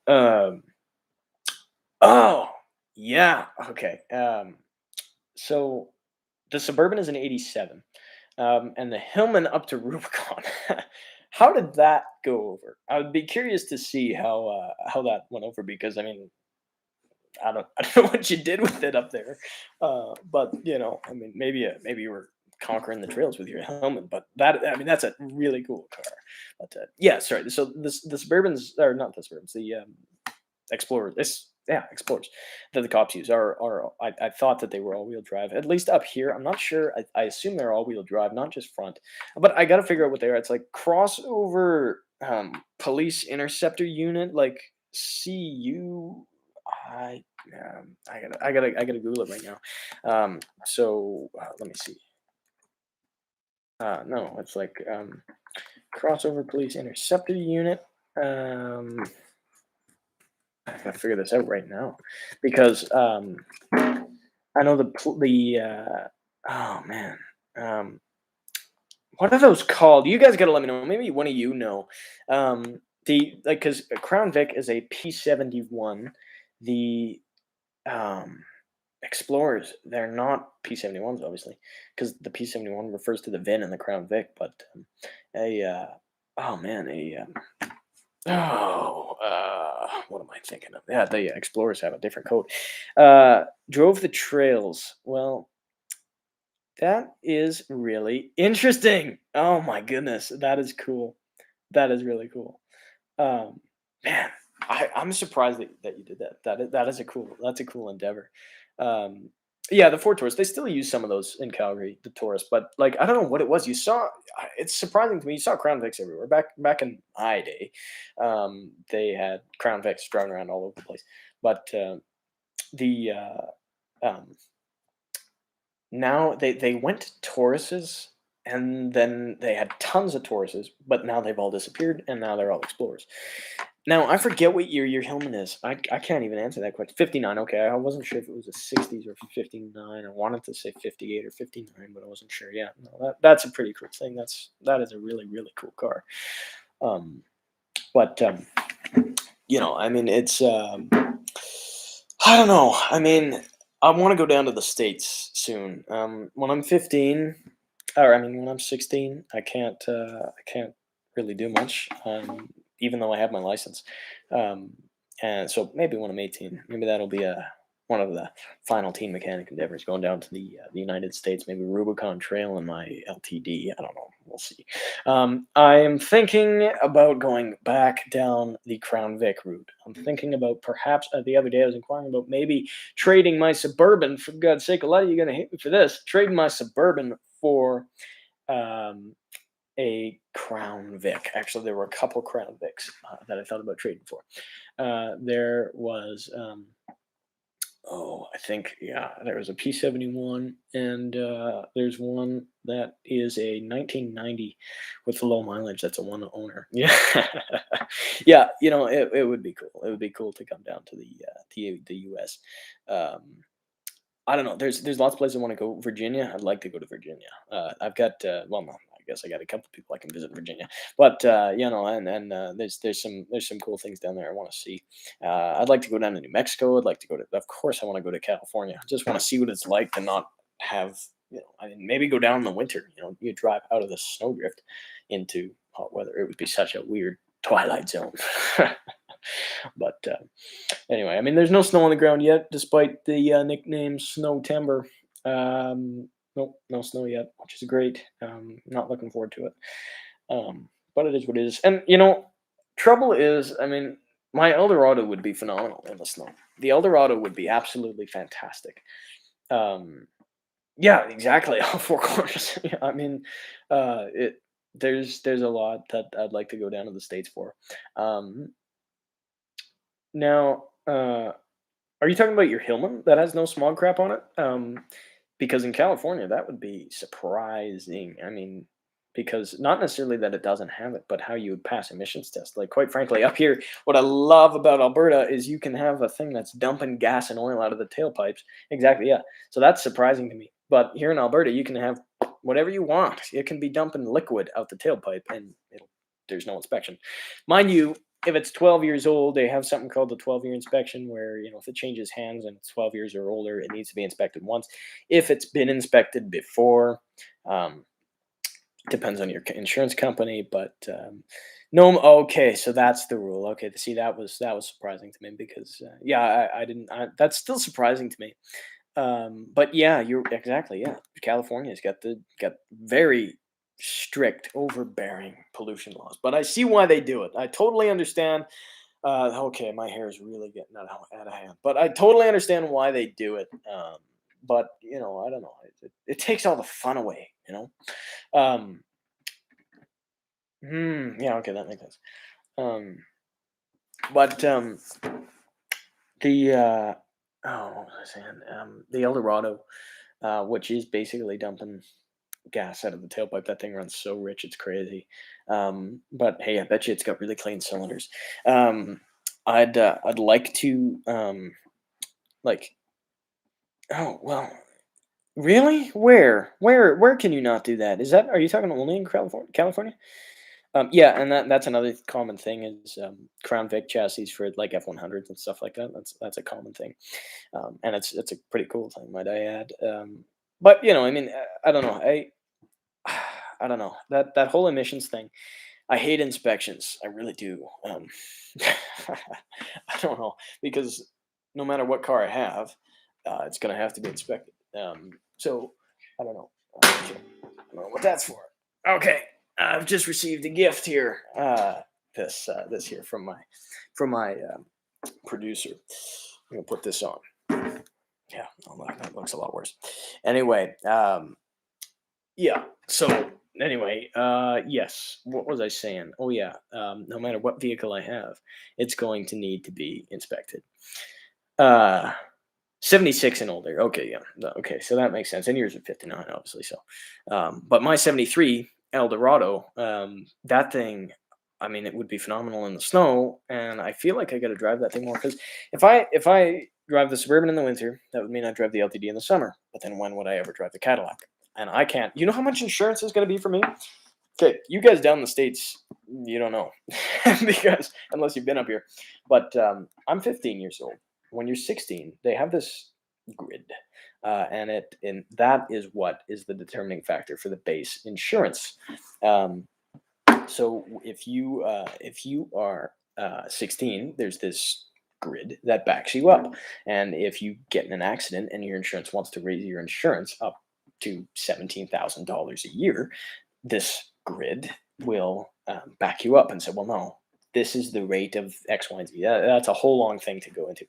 Um, oh, yeah. Okay. So the Suburban is an 87, and the Hillman up to Rubicon. How did that go over? I would be curious to see how that went over because I mean I don't know what you did with it up there, but I mean maybe you were conquering the trails with your helmet, but that I mean that's a really cool car. But yeah, sorry. So the Suburbans or not the Suburbans, the Explorers. Yeah, Explorers that the cops use are I thought that they were all wheel drive. At least up here, I'm not sure. I assume they're all wheel drive, not just front. But I got to figure out what they are. It's like crossover police interceptor unit, like CU. I gotta Google it right now. Let me see. No, it's like crossover police interceptor unit. I gotta figure this out right now because I know oh man, um, what are those called? You guys gotta let me know. Maybe one of you know. The like because Crown Vic is a P71. The um, Explorers, they're not P71s, obviously, because the P71 refers to the VIN and the Crown Vic. But a oh man, what am I thinking of? Yeah, the Explorers have a different code. Drove the trails. Well, that is really interesting. Oh my goodness, that is cool. That is really cool. Um, Man, I'm surprised that you did that. That is a cool. That's a cool endeavor. Um, yeah, the Ford Taurus. They still use some of those in Calgary, the Taurus, but like I don't know what it was. You saw. It's surprising to me. You saw Crown Vics everywhere. Back in my day, they had Crown Vics driving around all over the place. But the um, now they went to Tauruses, and then they had tons of Tauruses, but now they've all disappeared, and now they're all Explorers. Now I forget what year your Hillman is. I can't even answer that question. 59. Okay, I wasn't sure if it was a 60s or 59. I wanted to say 58 or 59, but I wasn't sure. Yeah, no, that's a pretty cool thing. That is a really cool car. But I mean, it's I don't know. I mean, I want to go down to the States soon. When I'm 15, or I mean, when I'm 16, I can't really do much. Even though I have my license. Um, and so maybe when I'm 18, maybe that'll be one of the final teen mechanic endeavors, going down to the United States, maybe Rubicon Trail in my LTD. I don't know. We'll see. I am thinking about going back down the Crown Vic route. I'm thinking about perhaps the other day I was inquiring about maybe trading my Suburban. For God's sake, a lot of you are going to hate me for this. Trading my Suburban for um, a Crown Vic. Actually, there were a couple Crown Vics that I thought about trading for. There was. Oh, I think, yeah, there was a P71, and there's one that is a 1990 with low mileage. That's a one owner. Yeah, yeah. It would be cool. It would be cool to come down to the U.S. Um, I don't know. There's lots of places I want to go. Virginia, I'd like to go to Virginia. I've got well, no, I guess I got a couple of people I can visit Virginia, but and there's some cool things down there I want to see. I'd like to go down to New Mexico. I'd like to go to, of course, I want to go to California. I just want to see what it's like to not have, I mean, maybe go down in the winter. You drive out of the snowdrift into hot weather. It would be such a weird twilight zone. But anyway, I mean, there's no snow on the ground yet, despite the nickname Snow Timber. Nope, no snow yet, which is great. Not looking forward to it. But it is what it is. And trouble is, I mean, my Eldorado would be phenomenal in the snow. The Eldorado would be absolutely fantastic. Yeah, exactly. All four corners. Yeah, I mean, it. There's a lot that I'd like to go down to the States for. Um, Now, are you talking about your Hillman that has no smog crap on it? Because in California, that would be surprising. I mean, because not necessarily that it doesn't have it, but how you would pass emissions test. Like, quite frankly, up here, what I love about Alberta is you can have a thing that's dumping gas and oil out of the tailpipes. Exactly, yeah. So that's surprising to me. But here in Alberta, you can have whatever you want. It can be dumping liquid out the tailpipe, and there's no inspection. Mind you, if it's 12 years old, they have something called the 12-year inspection where, if it changes hands and it's 12 years or older, it needs to be inspected once. If it's been inspected before, um, depends on your insurance company, but no. Okay, so that's the rule. Okay, see, that was surprising to me because yeah, I didn't. That's still surprising to me. But yeah, you're exactly, yeah. California's got very strict, overbearing pollution laws, but I see why they do it. I totally understand. Okay, my hair is really getting out of hand, but I totally understand why they do it. But I don't know. It takes all the fun away. Um, yeah, okay, that makes sense. Um, but the what was I saying? The Eldorado, which is basically dumping gas out of the tailpipe. That thing runs so rich, it's crazy. But hey, I bet you it's got really clean cylinders. I'd like to like. Oh well, really? Where can you not do that? Are you talking only in California? Yeah, and that's another common thing is Crown Vic chassis for like F100s and stuff like that. That's a common thing, and it's a pretty cool thing, might I add. But I mean, I don't know. I don't know that whole emissions thing. I hate inspections. I really do. I don't know because no matter what car I have, it's gonna have to be inspected. So I don't know. Okay. I don't know what that's for. Okay, I've just received a gift here. This here from my producer. I'm gonna put this on. Yeah, oh, look, that looks a lot worse. Anyway, yeah. So anyway, yes. What was I saying? Oh yeah. No matter what vehicle I have, it's going to need to be inspected. Uh, 76 and older. Okay, yeah. Okay, so that makes sense. And yours are 59, obviously. So, but my 73 Eldorado, that thing, I mean, it would be phenomenal in the snow. And I feel like I got to drive that thing more because if I drive the Suburban in the winter, that would mean I drive the LTD in the summer. But then when would I ever drive the Cadillac? And I can't. You know how much insurance is going to be for me? Okay, you guys down in the States, you don't know because unless you've been up here. But I'm 15 years old. When you're 16, they have this grid, and that is what is the determining factor for the base insurance. Um, so if you are 16, there's this grid that backs you up, and if you get in an accident and your insurance wants to raise your insurance up to $17,000 a year, this grid will back you up and say, well, no, this is the rate of X, Y, and Z. That's a whole long thing to go into.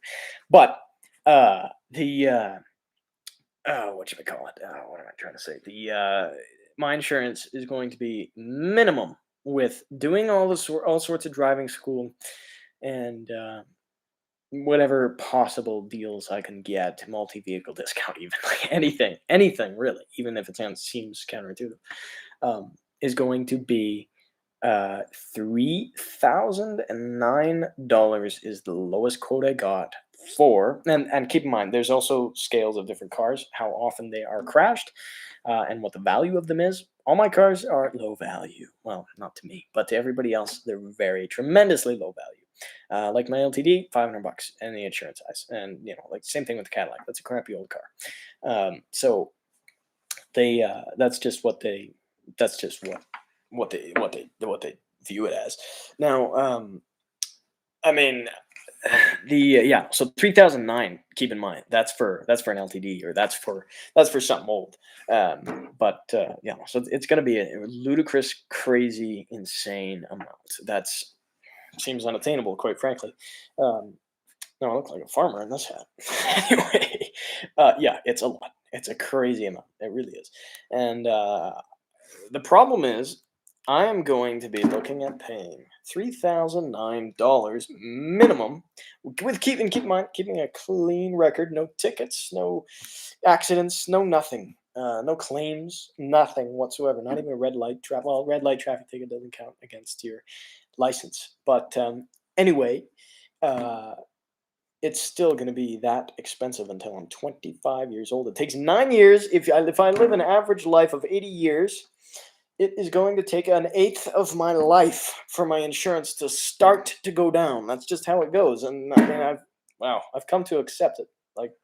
But the what should I call it? What am I trying to say? The my insurance is going to be minimum with doing all sorts of driving school and whatever possible deals I can get, multi-vehicle discount, even like anything really, even if it seems counterintuitive, is going to be $3,009 is the lowest quote I got for, and keep in mind, there's also scales of different cars, how often they are crashed, and what the value of them is. All my cars are low value. Well, not to me, but to everybody else, they're very tremendously low value. Like my LTD, $500, and the insurance size, and like same thing with the Cadillac. That's a crappy old car. So they that's just what they that's just what they view it as. Now, I mean, yeah. So 3009. Keep in mind that's for an LTD, or that's for something old. But yeah, so it's going to be a ludicrous, crazy, insane amount. That's seems unattainable, quite frankly. No, I look like a farmer in this hat. Anyway, yeah, it's a lot. It's a crazy amount. It really is. And the problem is, I am going to be looking at paying $3,009 minimum, with keep in mind keeping a clean record, no tickets, no accidents, no nothing, no claims, nothing whatsoever. Not even a red light traffic. Well, red light traffic ticket doesn't count against your license. But anyway, uh, it's still going to be that expensive until I'm 25 years old. It takes 9 years. If I live an average life of 80 years, it is going to take an eighth of my life for my insurance to start to go down. That's just how it goes. And I mean, I've come to accept it. Like,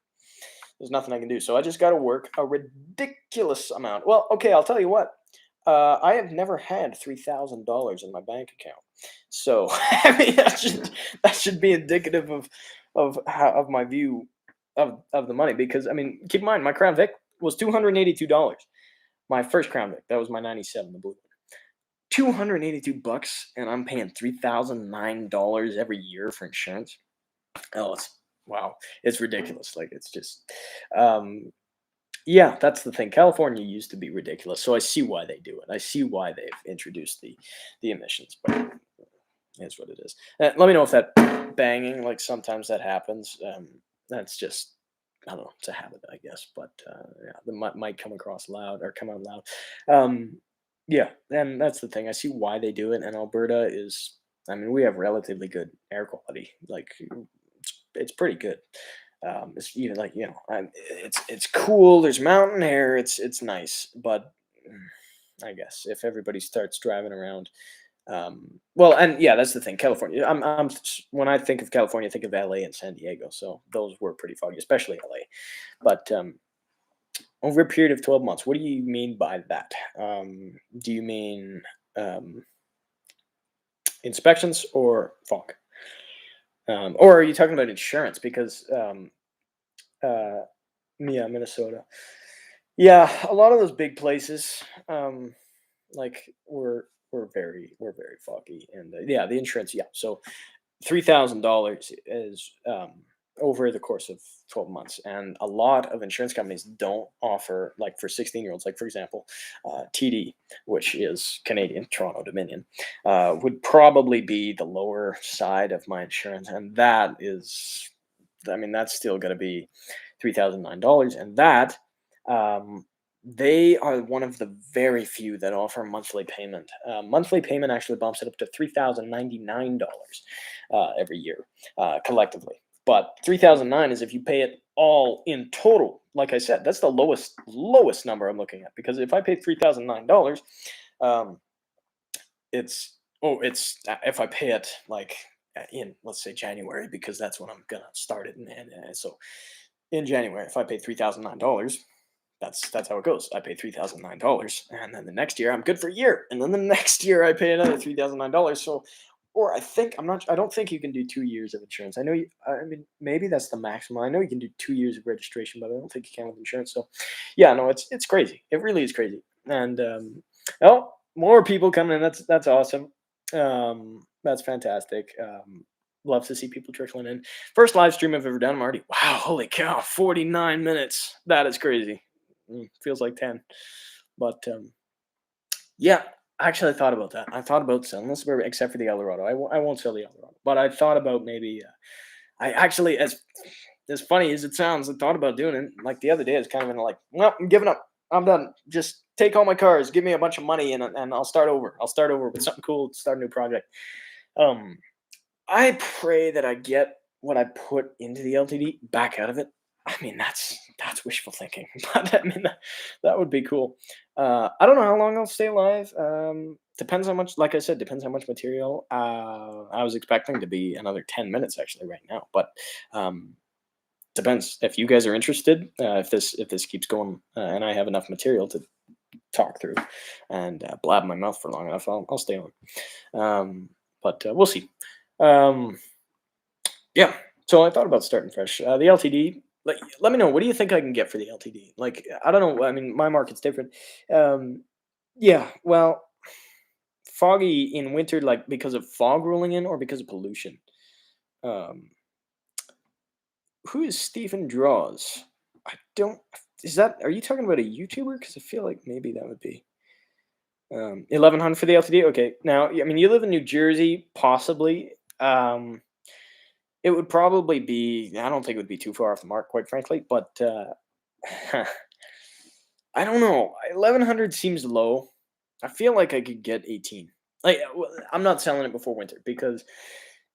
there's nothing I can do. So I just got to work a ridiculous amount. Well, okay, I'll tell you what. I have never had $3,000 in my bank account. So I mean, that should be indicative of my view of the money. Because I mean, keep in mind, my Crown Vic was $282. My first Crown Vic, that was my '97, the blue one. $282, and I'm paying $3,009 every year for insurance. Oh, wow, it's ridiculous. Like, it's just, um, yeah, that's the thing. California used to be ridiculous, so I see why they do it. I see why they've introduced the emissions, but it's what it is. Let me know if that banging, like sometimes that happens. That's just, I don't know, it's a habit, I guess. But yeah, the might come across loud or come out loud. Yeah, and that's the thing. I see why they do it. And Alberta is, I mean, we have relatively good air quality. Like, it's pretty good. It's even like, it's cool. There's mountain air. It's nice, but I guess if everybody starts driving around, well, and yeah, that's the thing. California. When I think of California, I think of LA and San Diego. So those were pretty foggy, especially LA. But over a period of 12 months, what do you mean by that? Do you mean inspections or fog? Or are you talking about insurance? Because uh, yeah, Minnesota. Yeah, a lot of those big places, like we're very foggy, and yeah, the insurance. Yeah, so $3,000 is over the course of 12 months, and a lot of insurance companies don't offer, like for 16-year-olds. Like, for example, TD, which is Canadian Toronto Dominion, would probably be the lower side of my insurance, and that is, I mean, that's still going to be $3,009, and that. They are one of the very few that offer monthly payment. Monthly payment actually bumps it up to $3,099 every year, collectively. But 3,009 is if you pay it all in total. Like I said, that's the lowest number I'm looking at, because if I pay $3,009, um, it's if I pay it like in, let's say, January, because that's when I'm gonna start it, and so in January, if I pay $3,009, that's how it goes. I pay $3,009, and then the next year I'm good for a year, and then the next year I pay another $3,009. So, or I think I'm not. I don't think you can do 2 years of insurance. I know you. I mean, maybe that's the maximum. I know you can do 2 years of registration, but I don't think you can with insurance. So, yeah, no, it's crazy. It really is crazy. And well, More people coming in. That's awesome. That's fantastic. Love to see people trickling in. First live stream I've ever done. I'm already wow, holy cow, 49 minutes. That is crazy. Feels like 10. But yeah, actually, I thought about that. I thought about selling this, except for the Eldorado. I won't sell the Eldorado, but I thought about maybe. I actually, as funny as it sounds, I thought about doing it. Like the other day, I was kind of in like, well, I'm giving up. I'm done. Just take all my cars, give me a bunch of money, and I'll start over. I'll start over with something cool. Start a new project. Um, I pray that I get what I put into the LTD back out of it. I mean, that's wishful thinking, but I mean that would be cool. I don't know how long I'll stay alive. Depends how much, like I said, depends how much material. I was expecting to be another 10 minutes actually right now, but um, depends if you guys are interested. If this keeps going and I have enough material to talk through and blab my mouth for long enough, I'll stay on. But we'll see. Um, yeah. So I thought about starting fresh. The LTD. Like, let me know. What do you think I can get for the LTD? Like, I don't know. I mean, my market's different. Um, yeah. Well, foggy in winter, like because of fog rolling in or because of pollution. Um, who is Stephen Draws? I don't. Is that? Are you talking about a YouTuber? Because I feel like maybe that would be 1100 for the LTD. Okay. Now, I mean, you live in New Jersey, possibly. It would probably be. I don't think it would be too far off the mark, quite frankly. But I don't know. 1100 seems low. I feel like I could get 18. Like, I'm not selling it before winter because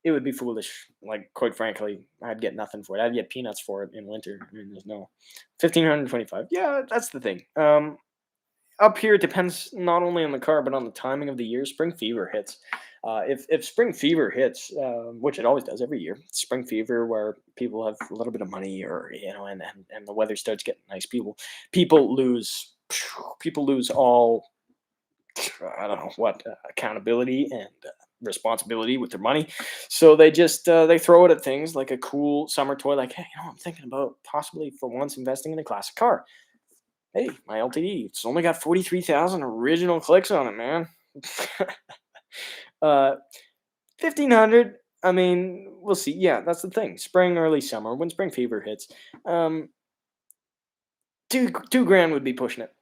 it would be foolish. Like, quite frankly, I'd get nothing for it. I'd get peanuts for it in winter. I mean, there's no 1525. Yeah, that's the thing. Up here, it depends not only on the car but on the timing of the year. Spring fever hits. If spring fever hits, which it always does every year, spring fever where people have a little bit of money, or and the weather starts getting nice, people lose people lose all, I don't know what, accountability and responsibility with their money. So they just they throw it at things like a cool summer toy. Like, hey, I'm thinking about possibly for once investing in a classic car. Hey, my LTD, it's only got 43,000 original clicks on it, man. 1,500. I mean, we'll see. Yeah, that's the thing. Spring, early summer, when spring fever hits, um, two grand would be pushing it.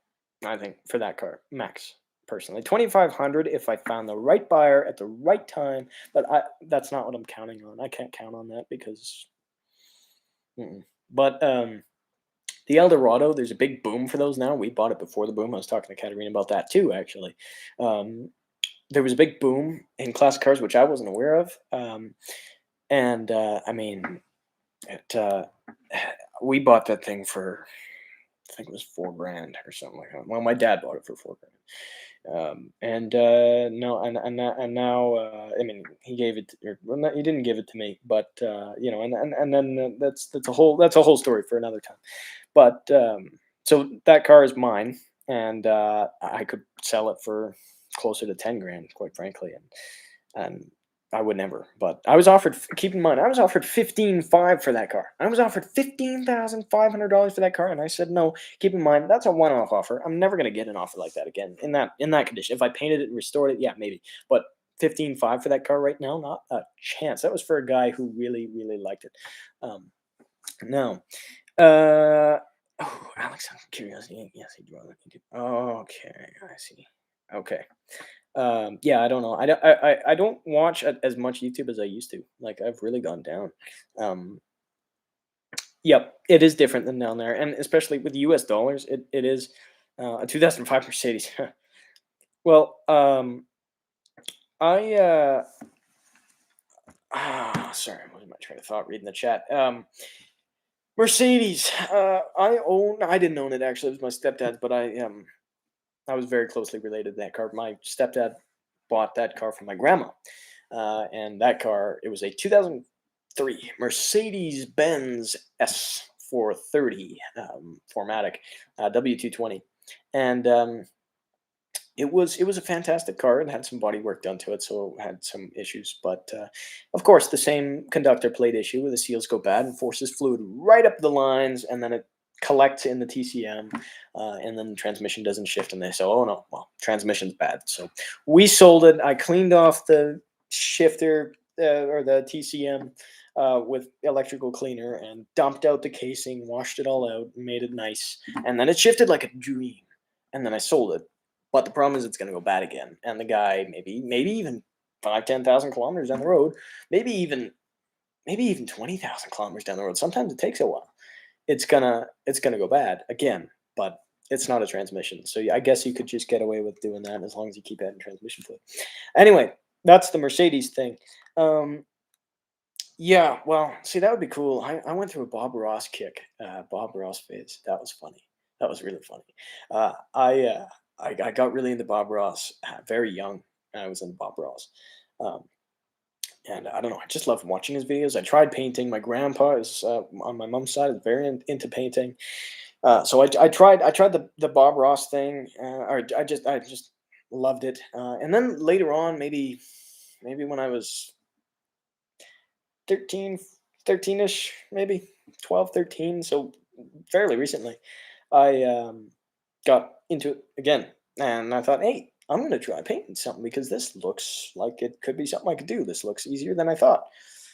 I think for that car, max. Personally, 2,500 if I found the right buyer at the right time. But that's not what I'm counting on. I can't count on that because. Mm-mm. But the Eldorado, there's a big boom for those now. We bought it before the boom. I was talking to Katarina about that too, actually. Um, there was a big boom in classic cars, which I wasn't aware of. And I mean, we bought that thing for, I think it was 4 grand or something like that. Well, my dad bought it for 4 grand. And no, and now, I mean, he gave it, or well, he didn't give it to me, but and then that's a whole story for another time. But so that car is mine, and I could sell it for closer to 10 grand, quite frankly, and I would never. But I was offered. Keep in mind, I was offered 15.5 for that car. I was offered $15,500 for that car, and I said no. Keep in mind, that's a one-off offer. I'm never gonna get an offer like that again in that condition. If I painted it and restored it, yeah, maybe. But 15.5 for that car right now, not a chance. That was for a guy who really, really liked it. No. Uh, oh, Alex, I'm curious. Yes, he drove it. Okay, I see. Okay. Yeah, I don't know. I don't watch as much YouTube as I used to. Like, I've really gone down. Um, yep, it is different than down there, and especially with US dollars, it is a 2005 Mercedes. Well, I sorry, what was my train of thought reading the chat? Mercedes. I didn't own it actually. It was my stepdad's, but I was very closely related to that car. My stepdad bought that car from my grandma, and that car, it was a 2003 Mercedes Benz S430 4MATIC W220, and it was a fantastic car. It had some body work done to it, so it had some issues. But of course, the same conductor plate issue where the seals go bad and forces fluid right up the lines, and then it collects in the TCM, and then the transmission doesn't shift, and they say, "Oh no, well, transmission's bad." So we sold it. I cleaned off the shifter or the TCM with electrical cleaner and dumped out the casing, washed it all out, made it nice, and then it shifted like a dream. And then I sold it. But the problem is it's going to go bad again. And the guy, maybe even 5, 10,000 kilometers down the road, maybe even 20,000 kilometers down the road. Sometimes it takes a while. It's gonna go bad again. But it's not a transmission, so I guess you could just get away with doing that as long as you keep adding transmission fluid. Anyway, that's the Mercedes thing. Um, yeah, well, see, that would be cool. I went through a Bob Ross kick, Bob Ross phase. That was funny. That was really funny. Uh, I, uh, I got really into Bob Ross very young. I was into Bob Ross. Um, and I don't know, I just loved watching his videos. I tried painting. My grandpa is on my mom's side is very into painting. So I tried the Bob Ross thing, or I just loved it. And then later on, maybe when I was 13, 13ish, maybe 12, 13. So fairly recently, I got into it again, and I thought, hey, I'm going to try painting something because this looks like it could be something I could do. This looks easier than I thought.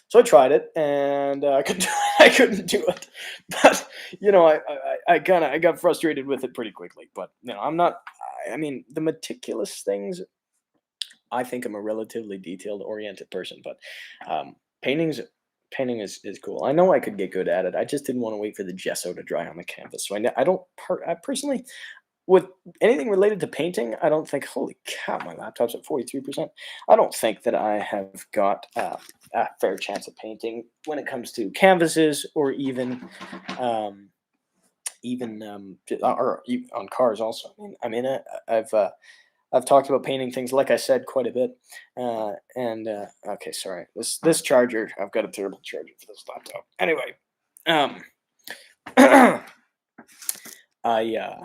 So I tried it, and I couldn't do it. But I got frustrated with it pretty quickly. But I'm not. I mean, the meticulous things. I think I'm a relatively detailed oriented person, but um, paintings painting is cool. I know I could get good at it. I just didn't want to wait for the gesso to dry on the canvas. So I don't. I personally, with anything related to painting, I don't think. Holy cow, my laptop's at 43%. I don't think that I have got a fair chance of painting when it comes to canvases or um, even on cars. Also, I've talked about painting things, like I said, quite a bit. And okay, sorry, this charger. I've got a terrible charger for this laptop. Anyway, um, I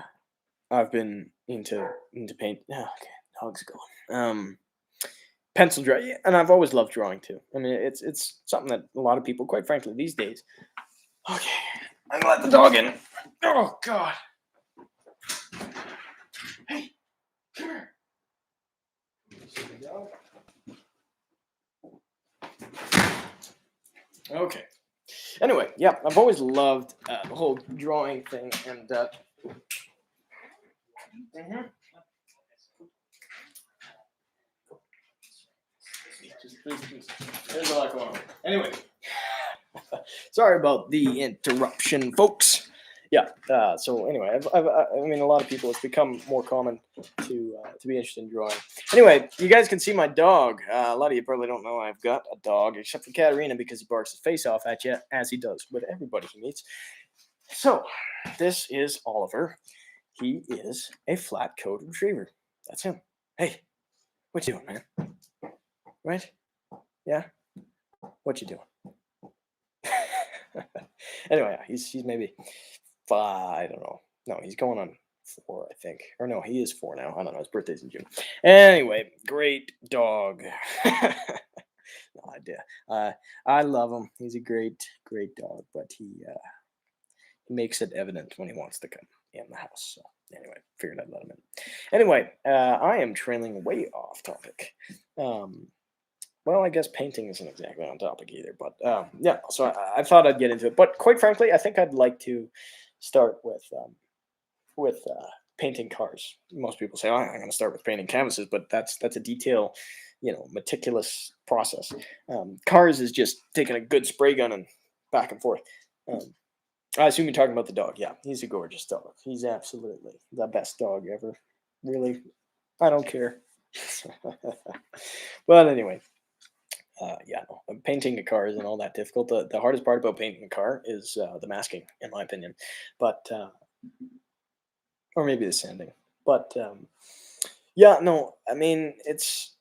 I've been into paint. Oh, okay, dog's going. Pencil drawing, yeah, and I've always loved drawing too. I mean, it's something that a lot of people, quite frankly, these days. Okay, I'm gonna let the dog in. Oh God! Hey, come here. Okay. Anyway, yeah, I've always loved the whole drawing thing, and mhm. There's a lot going on. Anyway, sorry about the interruption, folks. Yeah. So anyway, I mean, a lot of people. It's become more common to be interested in drawing. Anyway, you guys can see my dog. A lot of you probably don't know I've got a dog, except for Katarina because he barks his face off at you, as he does with everybody he meets. So this is Oliver. He is a flat coat retriever. That's him. Hey, what you doing, man? Right? Yeah. What you doing? Anyway, he's maybe 5. I don't know. No, he's going on 4, I think. Or no, he is 4 now. I don't know. His birthday's in June. Anyway, great dog. No idea. I love him. He's a great dog, but he makes it evident when he wants to come in the house. So anyway, figured I'd let him in. Anyway, I am trailing way off topic. Um, well, I guess painting isn't exactly on topic either, but yeah. So I thought I'd get into it, but quite frankly, I think I'd like to start with painting cars. Most people say, "Oh, I'm going to start with painting canvases," but that's a detail, meticulous process. Cars is just taking a good spray gun and back and forth. Um, I assume you're talking about the dog. Yeah, he's a gorgeous dog. He's absolutely the best dog ever. Really, I don't care. But anyway, yeah, no, painting a car isn't all that difficult. The hardest part about painting a car is the masking, in my opinion. But or maybe the sanding. But yeah, no, I mean it's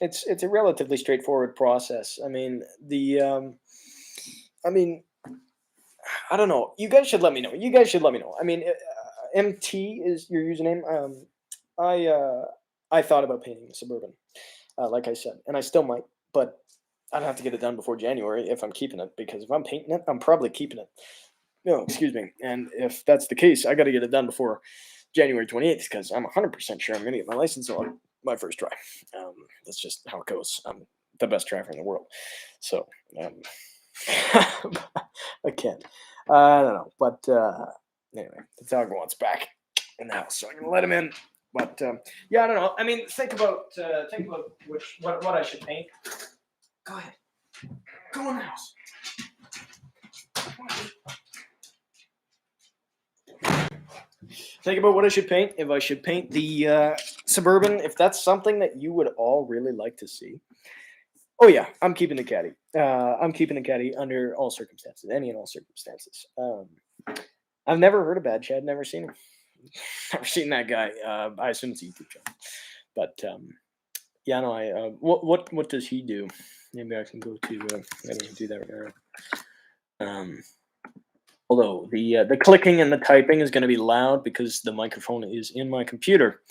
a relatively straightforward process. I mean, I don't know. You guys should let me know. You guys should let me know. I mean, MT is your username. I uh, I thought about painting the Suburban, like I said, and I still might, but I'd have to get it done before January if I'm keeping it. Because if I'm painting it, I'm probably keeping it. No, excuse me. And if that's the case, I got to get it done before January 28th because I'm 100% sure I'm going to get my license on my first try. That's just how it goes. I'm the best driver in the world. So, um, I can't. I don't know. But anyway, the dog wants back in the house, so I'm going to let him in. But yeah, I don't know. I mean, think about what I should paint. Go ahead. Go in the house. Think about what I should paint. If I should paint the Suburban, if that's something that you would all really like to see. Oh yeah, I'm keeping the caddy. I'm keeping the caddy under all circumstances, any and all circumstances. I've never heard of Bad Chad. Never seen him. Never seen that guy. I assume it's a YouTube channel. But yeah, no. What does he do? Maybe I can go to. I don't do that right now. Although the clicking and the typing is going to be loud because the microphone is in my computer.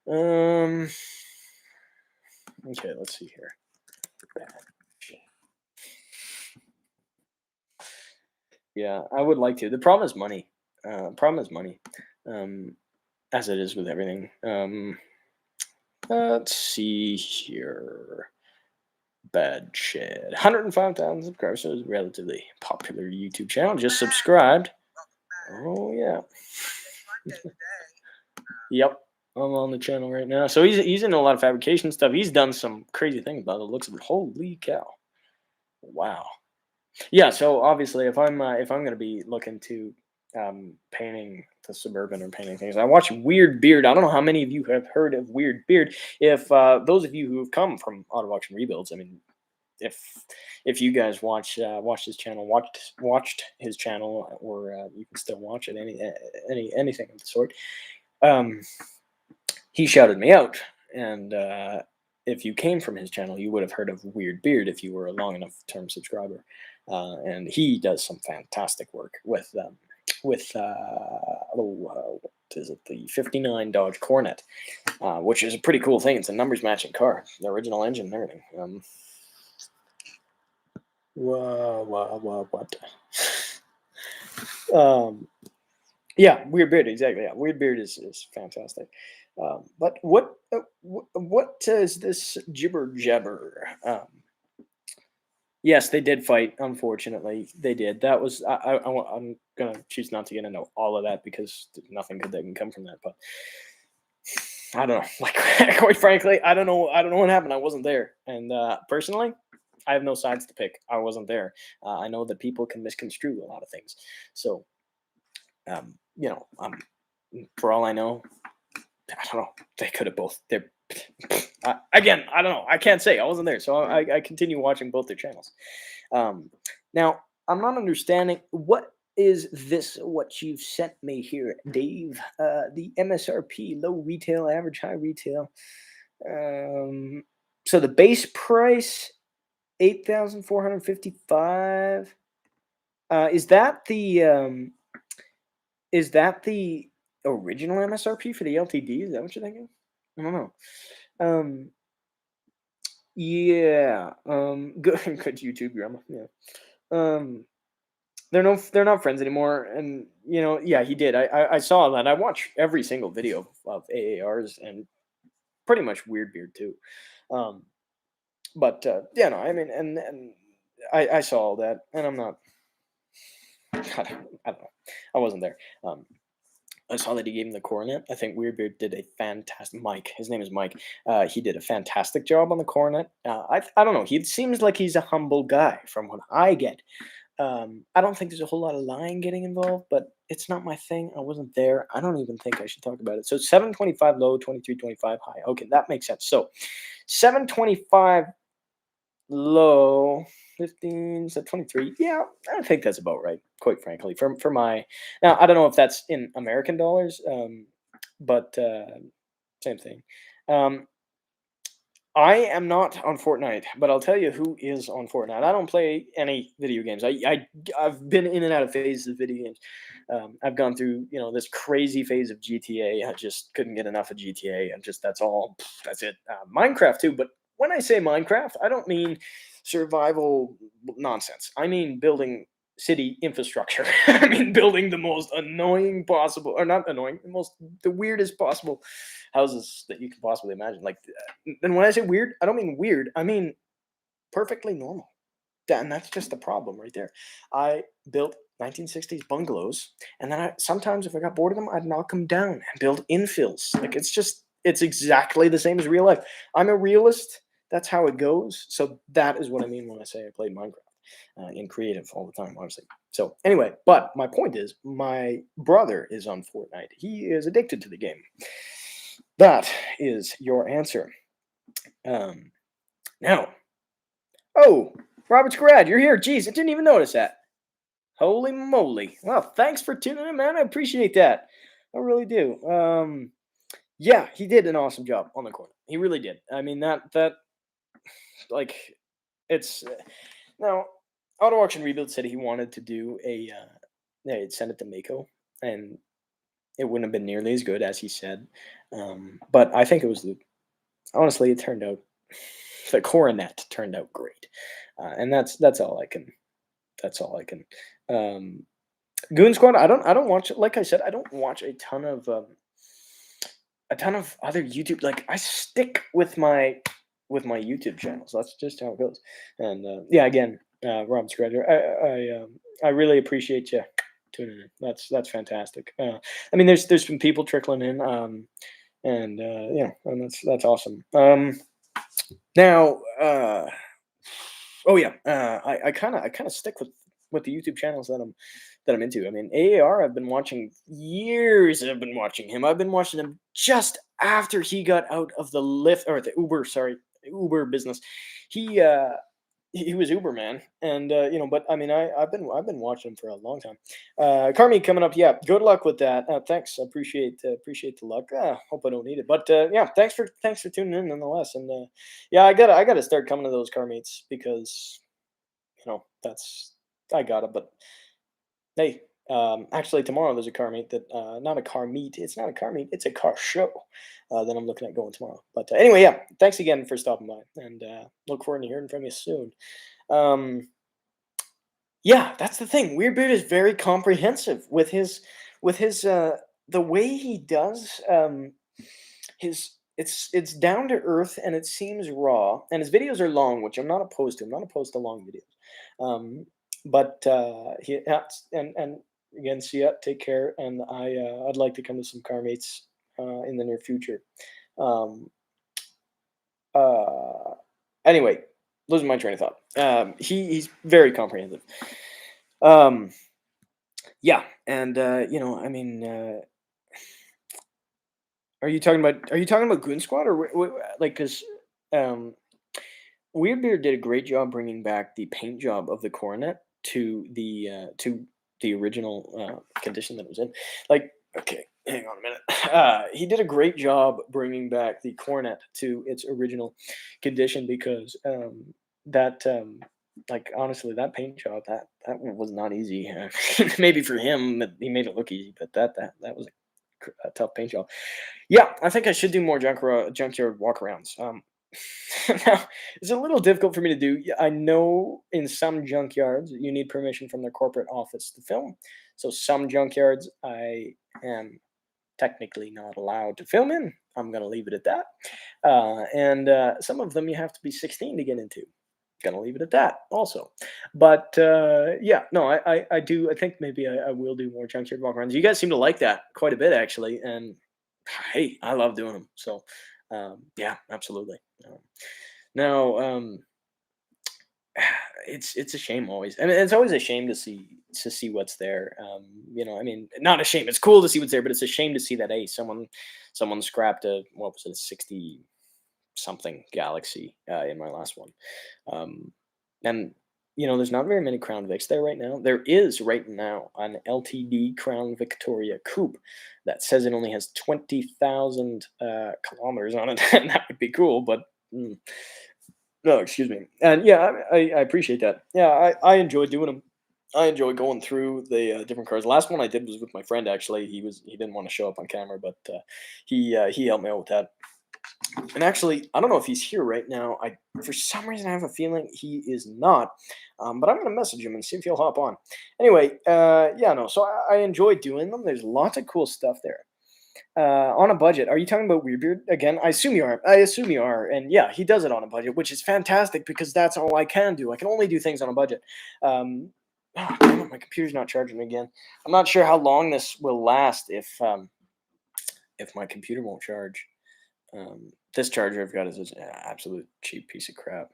Okay, let's see here. Yeah, I would like to. The problem is money. As it is with everything. Let's see here. Bad Chad. 105,000 subscribers, so it's a relatively popular YouTube channel. Just subscribed. Oh yeah. Yep. I'm on the channel right now. So he's into a lot of fabrication stuff. He's done some crazy things by the looks of it. Holy cow. Wow. Yeah, so obviously if I'm gonna be looking to painting the Suburban or painting things, I watch Weird Beard. I don't know how many of you have heard of Weird Beard. If those of you who have come from Auto Auction Rebuilds, I mean, if you guys watched his channel, watched his channel, or you can still watch it, anything of the sort. He shouted me out, and if you came from his channel, you would have heard of Weird Beard if you were a long enough term subscriber. And he does some fantastic work with what is it, the '59 Dodge Coronet, which is a pretty cool thing. It's a numbers matching car, the original engine and everything. What? Yeah, Weird Beard, exactly. Yeah, Weird Beard is fantastic. But what is this jibber jabber? Yes, they did fight. Unfortunately, they did. That was I'm gonna choose not to get into all of that because nothing good that can come from that. But I don't know. Like quite frankly, I don't know. I don't know what happened. I wasn't there, and personally, I have no sides to pick. I wasn't there. I know that people can misconstrue a lot of things. So, for all I know, I don't know. They could have both. They're again. I don't know. I can't say. I wasn't there, so I continue watching both their channels. Now I'm not understanding what is this. What you've sent me here, Dave? The MSRP, low retail, average, high retail. So the base price, 8,455. Is that the original MSRP for the LTD? Is that what you're thinking? I don't know. Yeah. Good, good YouTube grandma. Yeah. They're not friends anymore, and yeah, he did. I saw that. I watch every single video of AARs and pretty much Weird Beard too. But yeah, no, I mean, and I saw all that, and I'm not. I don't know. I wasn't there. I saw that he gave him the coronet. I think Weirdbeard did a fantastic. Mike, his name is Mike. He did a fantastic job on the coronet. I don't know. He seems like he's a humble guy, from what I get. I don't think there's a whole lot of lying getting involved, but it's not my thing. I wasn't there. I don't even think I should talk about it. So 725 low, 2325 high. Okay, that makes sense. So 725 low, 15, so 23. Yeah, I think that's about right, quite frankly. For my now, I don't know if that's in American dollars, but same thing. I am not on Fortnite, but I'll tell you who is on Fortnite. I don't play any video games. I've been in and out of phases of video games. I've gone through this crazy phase of GTA. I just couldn't get enough of GTA, and just that's all. That's it. Minecraft too, but when I say Minecraft, I don't mean survival nonsense. I mean building city infrastructure. I mean, building the most annoying possible, or not annoying, the weirdest possible houses that you can possibly imagine. Like, and when I say weird, I don't mean weird. I mean perfectly normal. And that's just the problem right there. I built 1960s bungalows, and then sometimes if I got bored of them, I'd knock them down and build infills. Like it's exactly the same as real life. I'm a realist. That's how it goes. So that is what I mean when I say I played Minecraft in creative all the time, honestly. So anyway, but my point is, my brother is on Fortnite. He is addicted to the game. That is your answer. Now, oh, Robert Scrad, you're here. Jeez, I didn't even notice that. Holy moly. Well, thanks for tuning in, man. I appreciate that. I really do. Yeah, he did an awesome job on the corner. He really did. I mean, that like it's now Auto Auction Rebuild said he wanted to do he'd send it to Mako, and it wouldn't have been nearly as good as he said. But I think it was honestly, it turned out the coronet turned out great, and that's all I can. That's all I can. Goon Squad. I don't watch. Like I said, I don't watch a ton of other YouTube. Like I stick with my YouTube channels. That's just how it goes. And yeah, again, Rob Scratcher, I really appreciate you tuning in. That's fantastic. I mean, there's some people trickling in, and yeah, and that's awesome. Now, oh yeah, I kind of stick with the YouTube channels that I'm into. I mean, AAR, I've been watching years. I've been watching him. I've been watching him just after he got out of the Lyft or the Uber, sorry, Uber business. He was Uber man, and but I mean, I've been watching him for a long time. Carmi coming up, yeah. Good luck with that. Thanks, appreciate the luck. Hope I don't need it, but yeah, thanks for tuning in nonetheless. And yeah, I gotta start coming to those car meets because that's I gotta. But hey, actually tomorrow there's a car meet that not a car meet. It's not a car meet. It's a car show that I'm looking at going tomorrow. But anyway, yeah, thanks again for stopping by, and look forward to hearing from you soon. Yeah, that's the thing. Weirdbeard is very comprehensive with his the way he does his it's down to earth and it seems raw. And his videos are long, which I'm not opposed to. I'm not opposed to long videos. But and again, see ya. Take care, and I'd like to come to some car meets in the near future. Um, uh, anyway, losing my train of thought. He's very comprehensive. Yeah, and I mean, are you talking about Goon Squad or like because um, Weirdbeard did a great job bringing back the paint job of the coronet to the original condition that it was in. Like, okay, hang on a minute. He did a great job bringing back the coronet to its original condition because that like honestly that paint job that was not easy. Maybe for him he made it look easy, but that was a tough paint job. Yeah, I think I should do more junkyard walkarounds. Now, it's a little difficult for me to do. I know in some junkyards you need permission from their corporate office to film. So some junkyards I am technically not allowed to film in. I'm gonna leave it at that. And some of them you have to be 16 to get into. Gonna leave it at that also. But yeah, no, I do. I think maybe I will do more junkyard walkarounds. You guys seem to like that quite a bit actually, and hey, I love doing them. So yeah, absolutely. Now, it's a shame always, and it's always a shame to see what's there. I mean, not a shame. It's cool to see what's there, but it's a shame to see that someone scrapped a what was it, a 60 something Galaxy in my last one, and there's not very many Crown Vics there right now. There is right now an LTD Crown Victoria Coupe that says it only has 20,000 kilometers on it, and that would be cool, but. No, excuse me. And yeah, I appreciate that. Yeah, I enjoy doing them. I enjoy going through the different cars. The last one I did was with my friend. Actually, he didn't want to show up on camera, but he helped me out with that. And actually, I don't know if he's here right now. For some reason, I have a feeling he is not. But I'm gonna message him and see if he'll hop on. Anyway, yeah, no. So I enjoy doing them. There's lots of cool stuff there. On a budget. Are you talking about Weirbeard again? I assume you are. I assume you are. And yeah, he does it on a budget, which is fantastic because that's all I can do. I can only do things on a budget. Damn it, my computer's not charging again. I'm not sure how long this will last if my computer won't charge. This charger I've got is an absolute cheap piece of crap.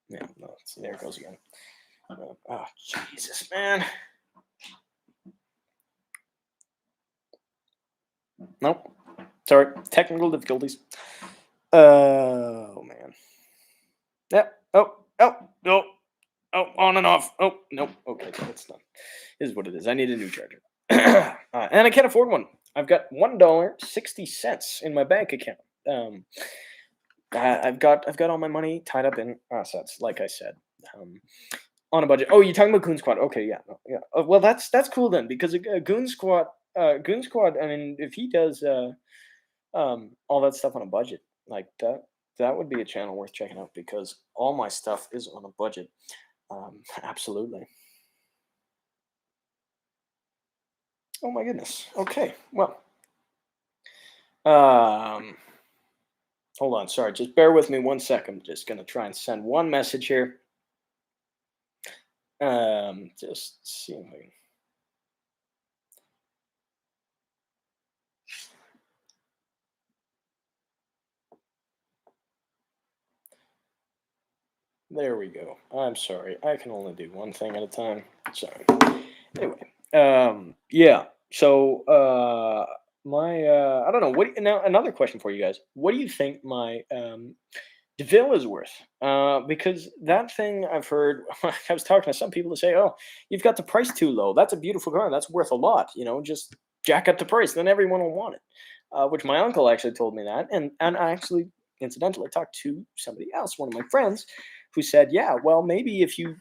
Yeah, no, there it goes again. Oh, Jesus, man. Nope. Sorry, technical difficulties. Oh, man. Yep. No. Oh, on and off. Oh, nope. Okay, that's done. This is what it is. I need a new charger. And I can't afford one. I've got $1.60 in my bank account. I've got all my money tied up in assets, like I said, on a budget. Oh, you're talking about Goon Squad? Okay, yeah, no, yeah. Well, that's cool then, because Goon Squad, I mean, if he does all that stuff on a budget, like that would be a channel worth checking out because all my stuff is on a budget. Absolutely. Oh my goodness. Okay, well, um, hold on. Sorry, just bear with me 1 second. Just gonna try and send one message here. Just seeing. There we go. I'm sorry. I can only do one thing at a time. Sorry. Anyway, yeah. So, my I don't know. Now? Another question for you guys. What do you think my DeVille is worth? Because that thing I've heard. I was talking to some people to say, "Oh, you've got the price too low. That's a beautiful car. That's worth a lot. Just jack up the price, then everyone will want it." Which my uncle actually told me that, and I actually incidentally talked to somebody else, one of my friends, who said, "Yeah, well, maybe if you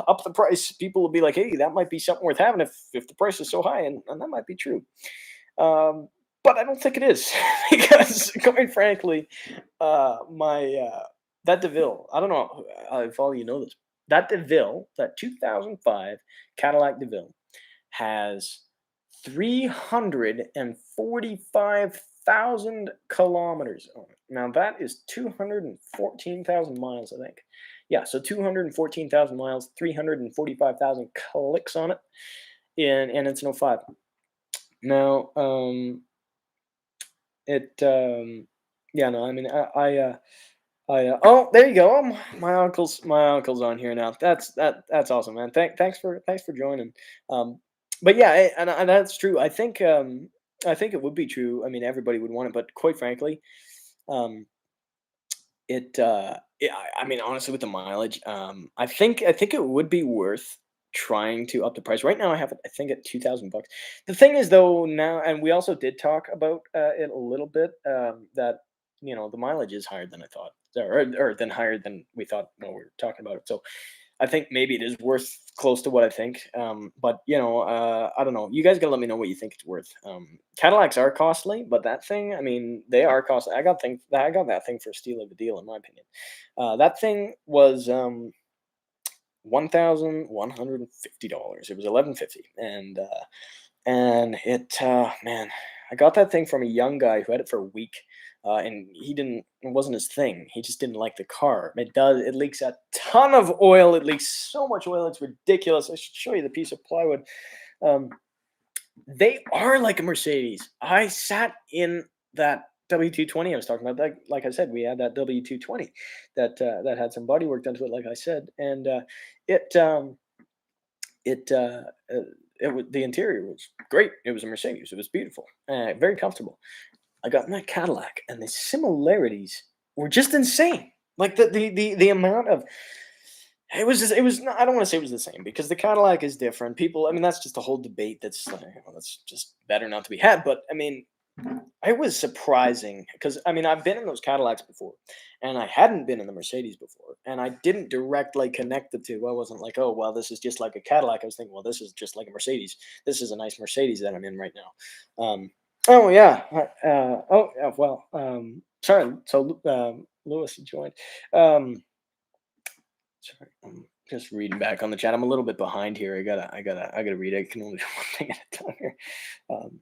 up the price, people will be like, hey, that might be something worth having if the price is so high, and that might be true." Um, but I don't think it is because, quite frankly, my that DeVille, I don't know if all you know this, that DeVille, that 2005 Cadillac DeVille, has 345,000 kilometers on it. Now that is 214,000 miles, I think. Yeah, so 214,000 miles, 345,000 clicks on it, and it's an '05. Now, yeah, no, I mean, oh, there you go. Oh, my uncle's on here now. That's awesome, man. Thanks for joining. Um, but yeah, and that's true. I think it would be true. I mean, everybody would want it, but quite frankly, um, yeah, I mean, honestly, with the mileage, I think it would be worth trying to up the price. Right now, I have it, I think, at $2,000. The thing is, though, now, and we also did talk about it a little bit, that the mileage is higher than I thought, or than higher than we thought when we were talking about it. So I think maybe it is worth close to what I think. But I don't know. You guys gotta let me know what you think it's worth. Cadillacs are costly, but that thing, I mean, they are costly. I got that thing for a steal of a deal, in my opinion. That thing was $1,150. It was 1150, and it man, I got that thing from a young guy who had it for a week. And it wasn't his thing. He just didn't like the car. It leaks a ton of oil. It leaks so much oil. It's ridiculous. I should show you the piece of plywood. Um, they are like a Mercedes. I sat in that W220 I was talking about. Like I said, we had that W220 that had some body work done to it, like I said, and it um, it the interior was great. It was a Mercedes. It was beautiful, very comfortable. I got in that Cadillac, and the similarities were just insane. Like the amount of it was not, I don't want to say it was the same because the Cadillac is different. People, I mean, that's just a whole debate that's just better not to be had. But I mean, it was surprising because I mean I've been in those Cadillacs before, and I hadn't been in the Mercedes before, and I didn't directly connect the two. I wasn't like, oh well, this is just like a Cadillac. I was thinking, well, this is just like a Mercedes. This is a nice Mercedes that I'm in right now. Oh yeah. Oh yeah. Well. Sorry. So Lewis joined. Um, sorry, I'm just reading back on the chat. I'm a little bit behind here. I gotta read. I can only do one thing at a time here. Um,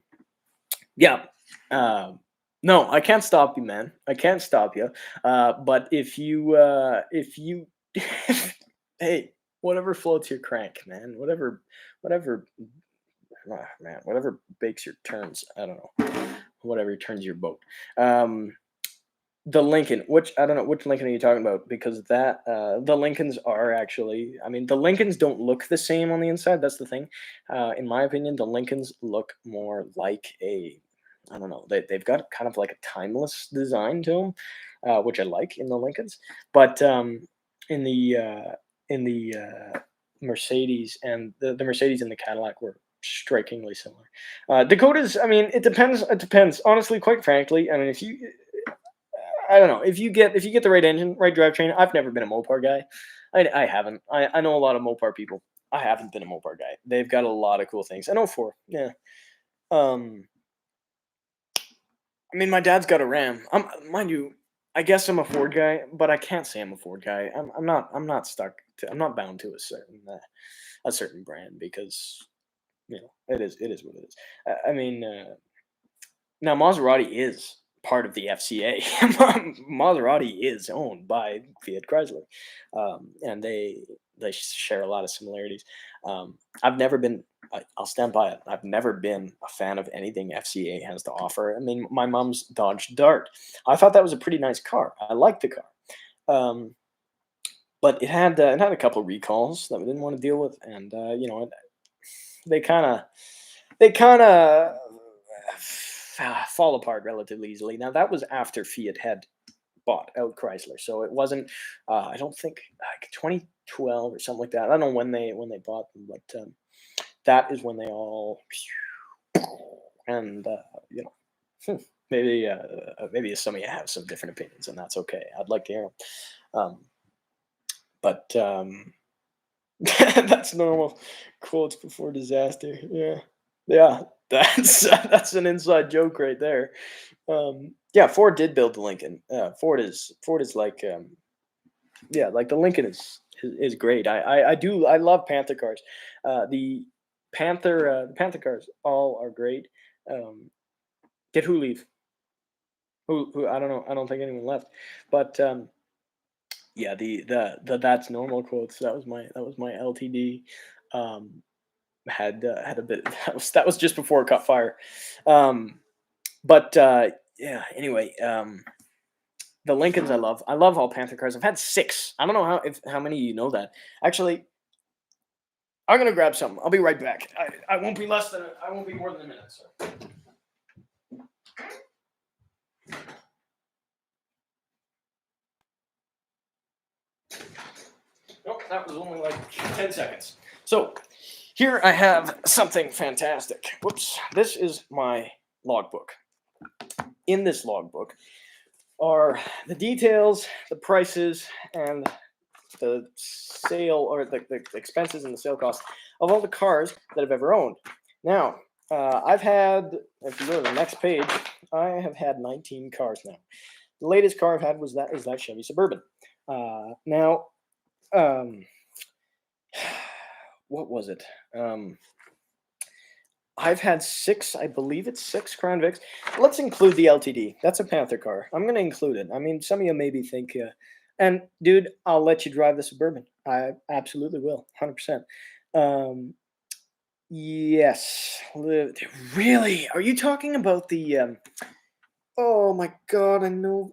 yeah. Um, no, I can't stop you, man. I can't stop you. But if you, hey, whatever floats your crank, man. Whatever, man. Whatever bakes your turns. I don't know. Whatever turns your boat. Um, the Lincoln, which I don't know which Lincoln are you talking about, because that the Lincolns are actually, I mean, the Lincolns don't look the same on the inside. That's the thing. In my opinion, the Lincolns look more like a, I don't know, they've got kind of like a timeless design to them, which I like in the Lincolns. But in the Mercedes, and the Mercedes and the Cadillac were strikingly similar. Dakotas, I mean, it depends. It depends, honestly. Quite frankly, I mean, if you, I don't know, if you get the right engine, right drivetrain. I've never been a Mopar guy. I haven't. I know a lot of Mopar people. I haven't been a Mopar guy. They've got a lot of cool things. I know 4. Yeah. Um. I mean, my dad's got a Ram. Mind you, I guess I'm a Ford guy, but I can't say I'm a Ford guy. I'm not. I'm not stuck. I'm not bound to a certain brand, because it is what it is. I mean, now Maserati is part of the FCA. Maserati is owned by Fiat Chrysler, and they share a lot of similarities. I've never been. I'll stand by it. I've never been a fan of anything FCA has to offer. I mean, my mom's Dodge Dart. I thought that was a pretty nice car. I liked the car, um, but it had a couple recalls that we didn't want to deal with, and they kind of they kind of fall apart relatively easily. Now that was after Fiat had bought out Chrysler, so it wasn't. I don't think like 2012 or something like that. I don't know when they bought them, but that is when they all and maybe some of you have some different opinions, and that's okay. I'd like to hear them. But that's normal. Quotes before disaster. Yeah, yeah. That's an inside joke right there. Yeah, Ford did build the Lincoln. Ford is like, yeah, like the Lincoln is great. I love Panther cars. The Panther cars all are great. Um, did who leave? Who I don't know. I don't think anyone left. But yeah, the that's normal quotes. That was my LTD. Um, had a bit. That was just before it caught fire. Um, but yeah. Anyway, the Lincolns I love. I love all Panther cars. I've had 6. I don't know how many of you know that. Actually, I'm gonna grab some. I'll be right back. I won't be I won't be more than a minute. So. Nope, that was only like 10 seconds. So here I have something fantastic. Whoops. This is my logbook. In this logbook are the details, the prices, and the sale, or the expenses and the sale costs of all the cars that I've ever owned. Now, I've had, if you go to the next page, I have had 19 cars now. The latest car I've had is that Chevy Suburban. Now, what was it? I've had 6, I believe it's 6 Crown Vics. Let's include the LTD. That's a Panther car. I'm going to include it. I mean, some of you maybe think, and dude, I'll let you drive the Suburban. I absolutely will, 100%. Yes. Really? Are you talking about the, oh my God, I know.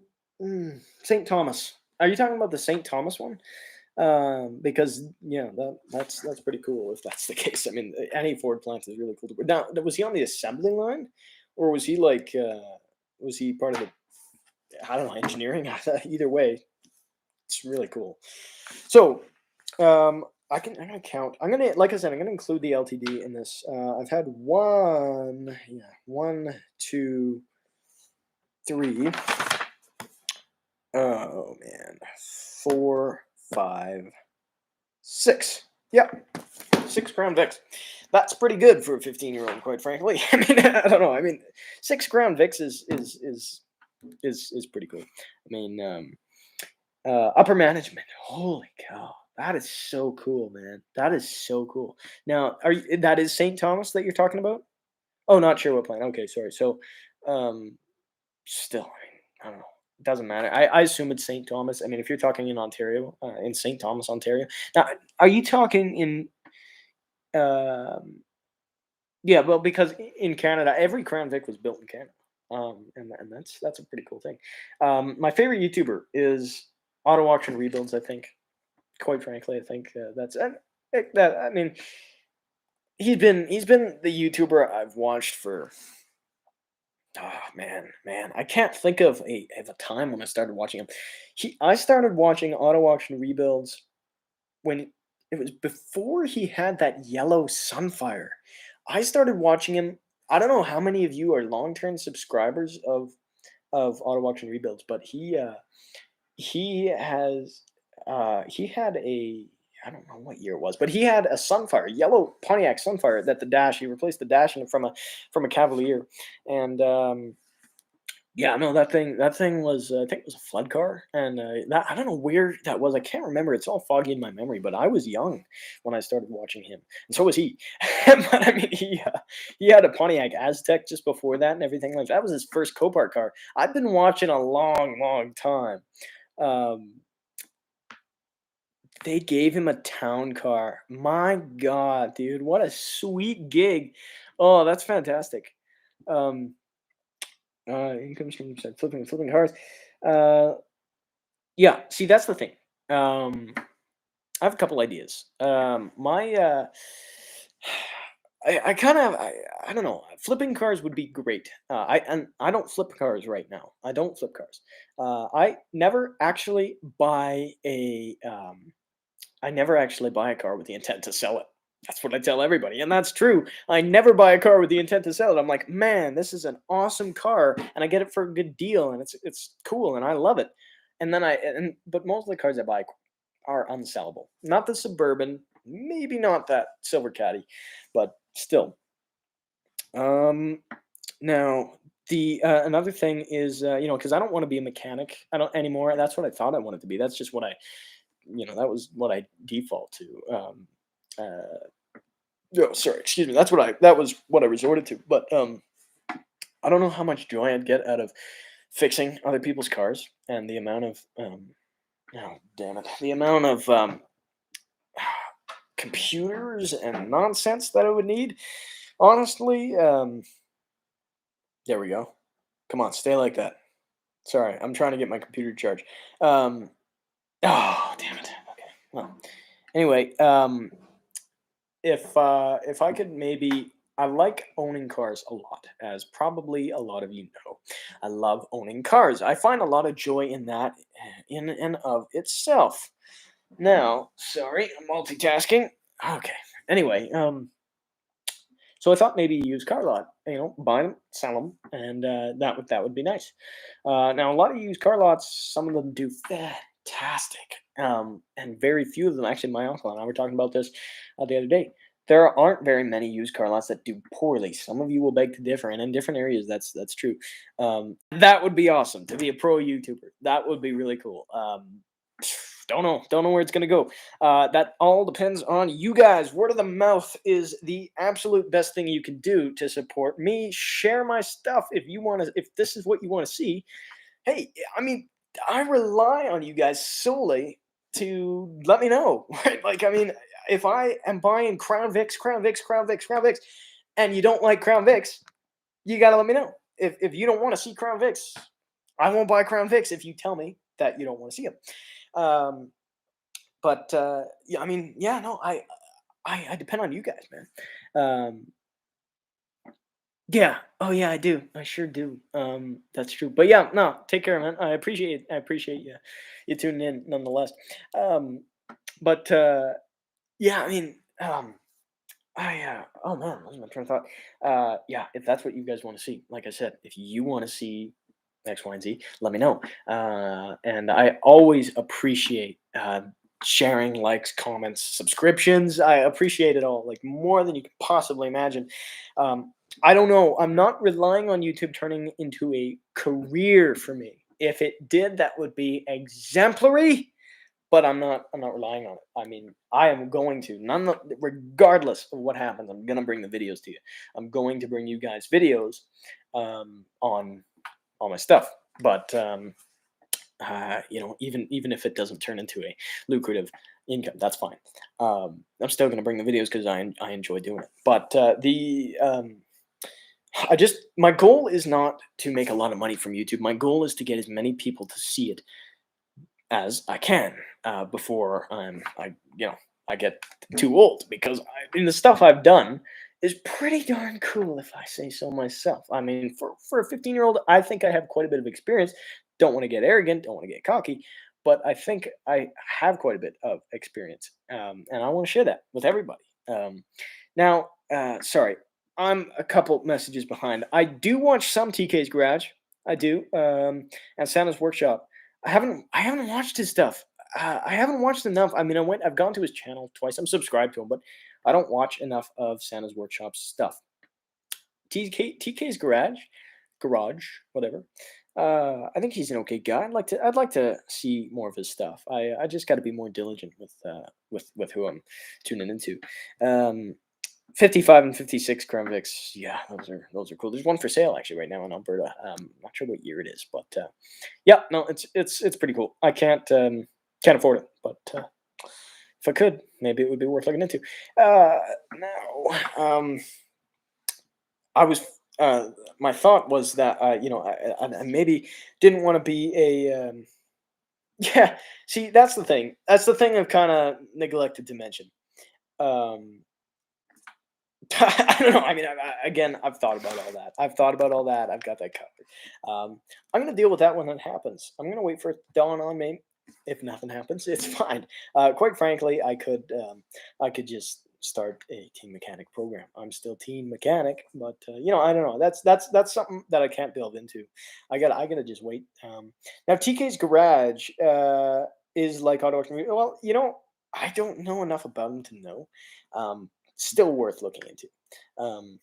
St. Thomas. Are you talking about the St. Thomas one? Because yeah, that's pretty cool if that's the case. I mean, any Ford plant is really cool. Now, was he on the assembly line, or was he like, was he part of the, I don't know, engineering? Either way, it's really cool. So, I'm gonna count. Like I said, I'm gonna include the LTD in this. I've had 1, 2, 3. Oh man, 4, 5, 6. Yep, 6 Crown Vics. That's pretty good for a 15-year-old, quite frankly. I mean, I don't know. I mean, 6 Crown Vics is is pretty cool. I mean, upper management. Holy cow. That is so cool, man. That is so cool. Now, that is St. Thomas that you're talking about? Oh, not sure what plan. Okay, sorry. So, um, still, I mean, I don't know. It doesn't matter. I assume it's St. Thomas. I mean, if you're talking in Ontario, in St. Thomas, Ontario. Now, are you talking in? Um, yeah, well, because in Canada, every Crown Vic was built in Canada, and that's a pretty cool thing. My favorite YouTuber is Auto Auction Rebuilds. I think, quite frankly, I think that's that. I mean, he's been the YouTuber I've watched for. Oh man, I can't think of a time when I started watching him. I started watching Auto Auction Rebuilds when it was before he had that yellow Sunfire. I started watching him. I don't know how many of you are long-term subscribers of Auto Auction Rebuilds, but he has he had a I don't know what year it was, but he had a Sunfire, yellow Pontiac Sunfire that the dash he replaced the dash from a Cavalier, and yeah, no, that thing was, I think it was a flood car, and, that I don't know where that was, I can't remember, it's all foggy in my memory, but I was young when I started watching him, and so was he. But, I mean, he had a Pontiac Aztec just before that and everything like that was his first Copart car. I've been watching a long, long time. Um, they gave him a town car. My god, dude, what a sweet gig. Oh, that's fantastic. Um income stream said flipping cars. Uh, yeah. See, that's the thing. Um, I have a couple ideas. I kind of I don't know. Flipping cars would be great. I don't flip cars right now. I don't flip cars. I never actually buy a I never actually buy a car with the intent to sell it. That's what I tell everybody, and that's true. I never buy a car with the intent to sell it. I'm like, man, this is an awesome car, and I get it for a good deal, and it's cool, and I love it. And then but most of the cars I buy are unsellable. Not the Suburban, maybe not that Silver Caddy, but still. Um, Now the another thing is, because I don't want to be a mechanic. I don't anymore. That's what I thought I wanted to be. That's just what that was what I default to. Oh, sorry, excuse me. That was what I resorted to. But I don't know how much joy I'd get out of fixing other people's cars and the amount of oh damn it, the amount of computers and nonsense that I would need. Honestly, there we go. Come on, stay like that. Sorry, I'm trying to get my computer to charge. Um, oh damn it. Okay. Well, anyway, if I could maybe I like owning cars a lot, as probably a lot of you know. I love owning cars. I find a lot of joy in that in and of itself. Now, sorry, I'm multitasking. Okay. Anyway, so I thought maybe use car lot, buy them, sell them, and that would be nice. Now, a lot of used car lots, some of them do fantastic, and very few of them. Actually, my uncle and I were talking about this the other day. There aren't very many used car lots that do poorly. Some of you will beg to differ, and in different areas, that's true. That would be awesome to be a pro YouTuber. That would be really cool. Don't know where it's gonna go. That all depends on you guys. Word of the mouth is the absolute best thing you can do to support me. Share my stuff if you want to. If this is what you want to see, hey, I mean, I rely on you guys solely to let me know. Right? Like, I mean, if I am buying Crown Vics, Crown Vics, Crown Vics, Crown Vics, and you don't like Crown Vics, you gotta let me know. If you don't want to see Crown Vics, I won't buy Crown Vics if you tell me that you don't want to see them. Um, but yeah, I mean, yeah, no, I depend on you guys, man. Um, yeah, oh yeah, I do. I sure do. That's true. But yeah, no, take care, man. I appreciate you tuning in nonetheless. Um, but yeah, I mean, oh man, what was my train of thought? Yeah, if that's what you guys want to see, like I said, if you want to see X, Y, and Z, let me know. And I always appreciate sharing, likes, comments, subscriptions. I appreciate it all, like more than you could possibly imagine. I don't know. I'm not relying on YouTube turning into a career for me. If it did, that would be exemplary. But I'm not relying on it. I mean, I am going to regardless of what happens. I'm gonna bring the videos to you. I'm going to bring you guys videos on all my stuff. But even if it doesn't turn into a lucrative income, that's fine. I'm still gonna bring the videos because I enjoy doing it. But I just my goal is not to make a lot of money from YouTube. My goal is to get as many people to see it as I can before I get too old, because the stuff I've done is pretty darn cool, if I say so myself. I mean, for a 15-year-old, I think I have quite a bit of experience. Don't want to get arrogant, don't want to get cocky, but I think I have quite a bit of experience, and I want to share that with everybody. Sorry, I'm a couple messages behind. I do watch some TK's Garage. I do, and Santa's Workshop. I haven't watched his stuff. I haven't watched enough. I mean, I've gone to his channel twice. I'm subscribed to him, but I don't watch enough of Santa's Workshop stuff. TK's Garage, whatever. I think he's an okay guy. I'd like to see more of his stuff. I just got to be more diligent with who I'm tuning into. Um, 55 and 56 Crown Vics. Yeah, those are cool. There's one for sale actually right now in Alberta. Not sure what year it is, but yeah, no, it's pretty cool. I can't afford it, but if I could, maybe it would be worth looking into. Now, I was my thought was that I maybe didn't want to be a yeah. See, that's the thing. That's the thing I've kind of neglected to mention. Um, I don't know. I mean, again, I've thought about all that. I've thought about all that. I've got that covered. I'm going to deal with that when that happens. I'm going to wait for it to dawn on me. If nothing happens, it's fine. Quite frankly, I could just start a teen mechanic program. I'm still teen mechanic, but I don't know. That's something that I can't delve into. I gotta just wait. Now, TK's Garage is like auto auction. Well, I don't know enough about him to know. Still worth looking into. Um,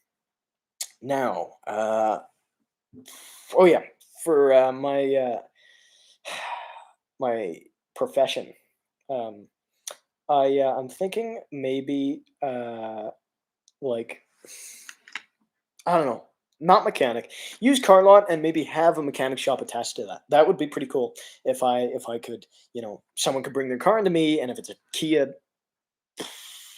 now, oh yeah, for my profession, um, I'm thinking maybe like I don't know, not mechanic, use car lot and maybe have a mechanic shop attached to that. That would be pretty cool if I could, someone could bring their car into me, and if it's a Kia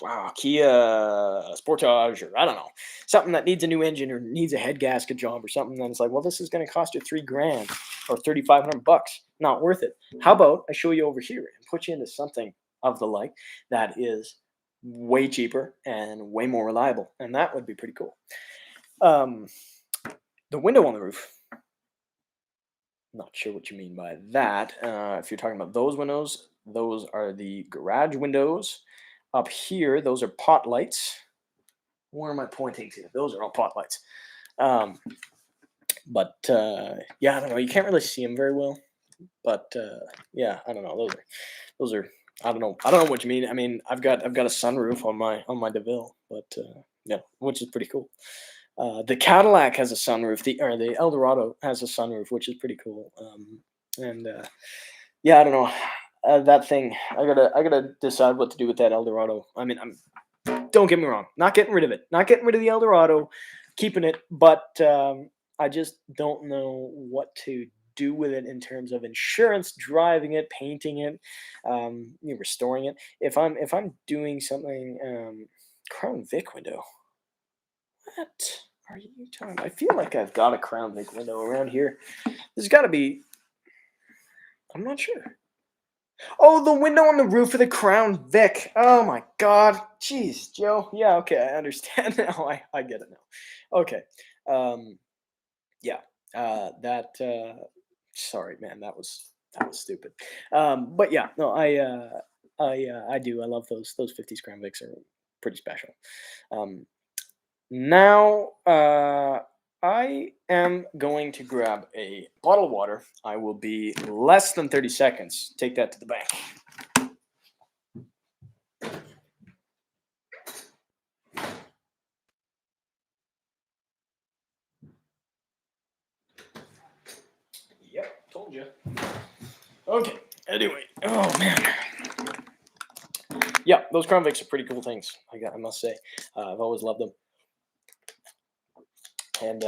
Sportage, or I don't know, something that needs a new engine or needs a head gasket job or something. Then it's like, well, this is going to cost you $3,000 or $3,500. Not worth it. How about I show you over here and put you into something of the like that is way cheaper and way more reliable, and that would be pretty cool. Um, the window on the roof. Not sure what you mean by that. If you're talking about those windows, those are the garage windows. Up here, those are pot lights. Where am I pointing to? Those are all pot lights. Um, but yeah, I don't know. You can't really see them very well. But yeah, I don't know. Those are. I don't know. I don't know what you mean. I mean, I've got a sunroof on my DeVille, but yeah, which is pretty cool. The Cadillac has a sunroof. The Eldorado has a sunroof, which is pretty cool. And yeah, I don't know. That thing, I gotta decide what to do with that Eldorado. I mean, don't get me wrong, not getting rid of it, not getting rid of the Eldorado, keeping it, but I just don't know what to do with it in terms of insurance, driving it, painting it, restoring it. If I'm doing something, Crown Vic window. What are you talking about? I feel like I've got a Crown Vic window around here. There's got to be. I'm not sure. Oh, the window on the roof of the Crown Vic. Oh my God. Jeez, Joe. Yeah, okay, I understand now. I get it now. Okay. Um, yeah. That. Sorry, man. That was stupid. But yeah, no, I do. I love those 50s Crown Vics are pretty special. Um, Now, I am going to grab a bottle of water. I will be less than 30 seconds. Take that to the bank. Okay. Anyway, oh man, yeah, those Crown Vics are pretty cool things. I must say, I've always loved them, and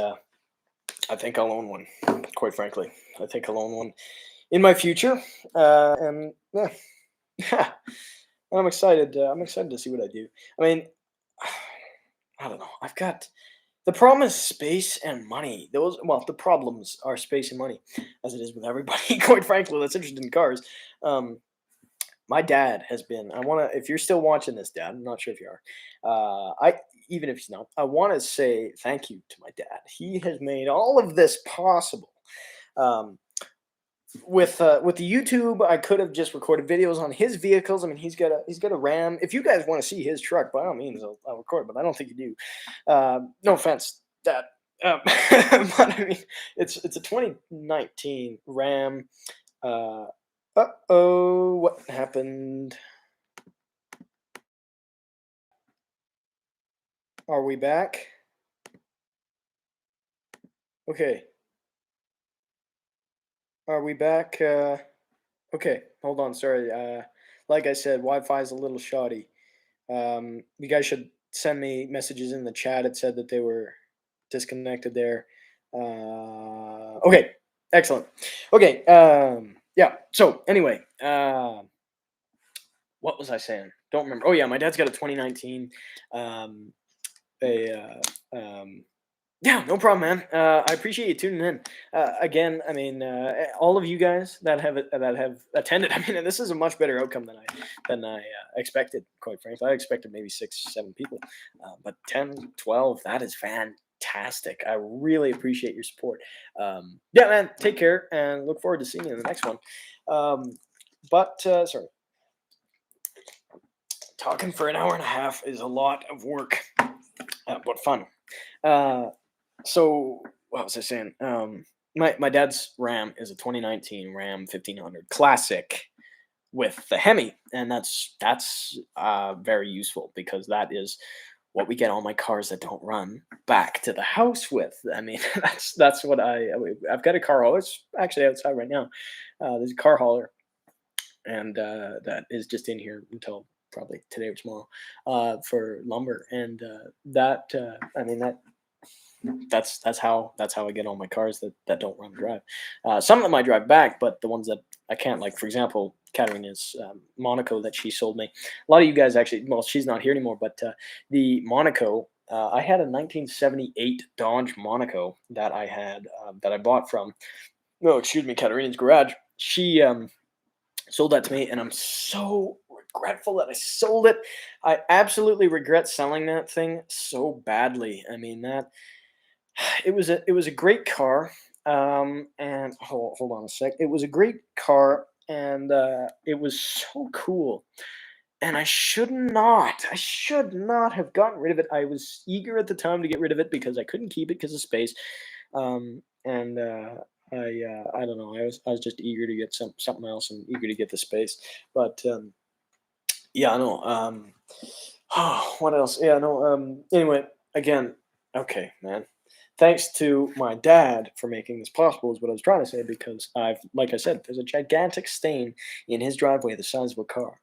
I think I'll own one. Quite frankly, I think I'll own one in my future, and yeah, I'm excited. I'm excited to see what I do. I mean, I don't know. I've got the problem is space and money. The problems are space and money, as it is with everybody. Quite frankly, that's interested in cars. Um, my dad has been. I want to. If you're still watching this, Dad, I'm not sure if you are. I even if he's not, I want to say thank you to my dad. He has made all of this possible. Um, with the YouTube, I could have just recorded videos on his vehicles. I mean, he's got a Ram. If you guys want to see his truck, by all means, I'll record. But I don't think you do. No offense, Dad. But I mean, it's a 2019 Ram. What happened? Are we back? Okay. Are we back? Okay, hold on. Sorry. Like I said, Wi-Fi is a little shoddy. You guys should send me messages in the chat. It said that they were disconnected there. Okay, excellent. Okay, yeah. So anyway, what was I saying? Don't remember. Oh yeah, my dad's got a 2019, um, a yeah, no problem, man. I appreciate you tuning in. Again, I mean, all of you guys that have attended. I mean, this is a much better outcome than I expected. Quite frankly, I expected maybe 6, 7 people, but 10, 12. That is fantastic. I really appreciate your support. Yeah, man. Take care, and look forward to seeing you in the next one. Sorry, talking for an hour and a half is a lot of work, but fun. Uh, So what was I saying? My dad's Ram is a 2019 Ram 1500 Classic with the Hemi, and that's very useful because that is what we get all my cars that don't run back to the house with. I mean, that's what I've got a car hauler. It's actually outside right now. There's a car hauler, and that is just in here until probably today or tomorrow for lumber, and I mean that's how I get all my cars that don't run drive. Some of them I drive back, but the ones that I can't, like for example, Katarina's Monaco that she sold me. A lot of you guys actually, well, she's not here anymore, but the Monaco. I had a 1978 Dodge Monaco that I bought from. No, excuse me, Katarina's garage. She sold that to me, and I'm so regretful that I sold it. I absolutely regret selling that thing so badly. I mean that it was a great car, and hold on a sec. It was a great car, and it was so cool. And I should not have gotten rid of it. I was eager at the time to get rid of it because I couldn't keep it because of space. And I don't know. I was just eager to get something else and eager to get the space. But yeah, I know. What else? Yeah, no. Anyway, again, okay, man. Thanks to my dad for making this possible, is what I was trying to say. Because like I said, there's a gigantic stain in his driveway the size of a car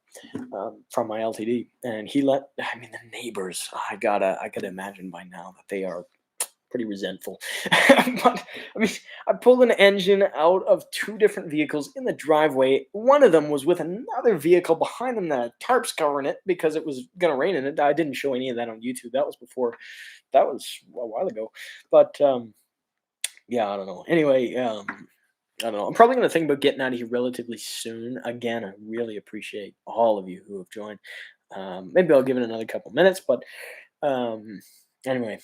from my LTD, and he let. I mean, the neighbors. I gotta imagine by now that they are pretty resentful. But I mean, I pulled an engine out of two different vehicles in the driveway. One of them was with another vehicle behind them that had tarps covering it because it was gonna rain in it. I didn't show any of that on YouTube. That was before. That was a while ago. But yeah, I don't know. Anyway, I don't know. I'm probably gonna think about getting out of here relatively soon. Again, I really appreciate all of you who have joined. Maybe I'll give it another couple minutes, but um, anyway,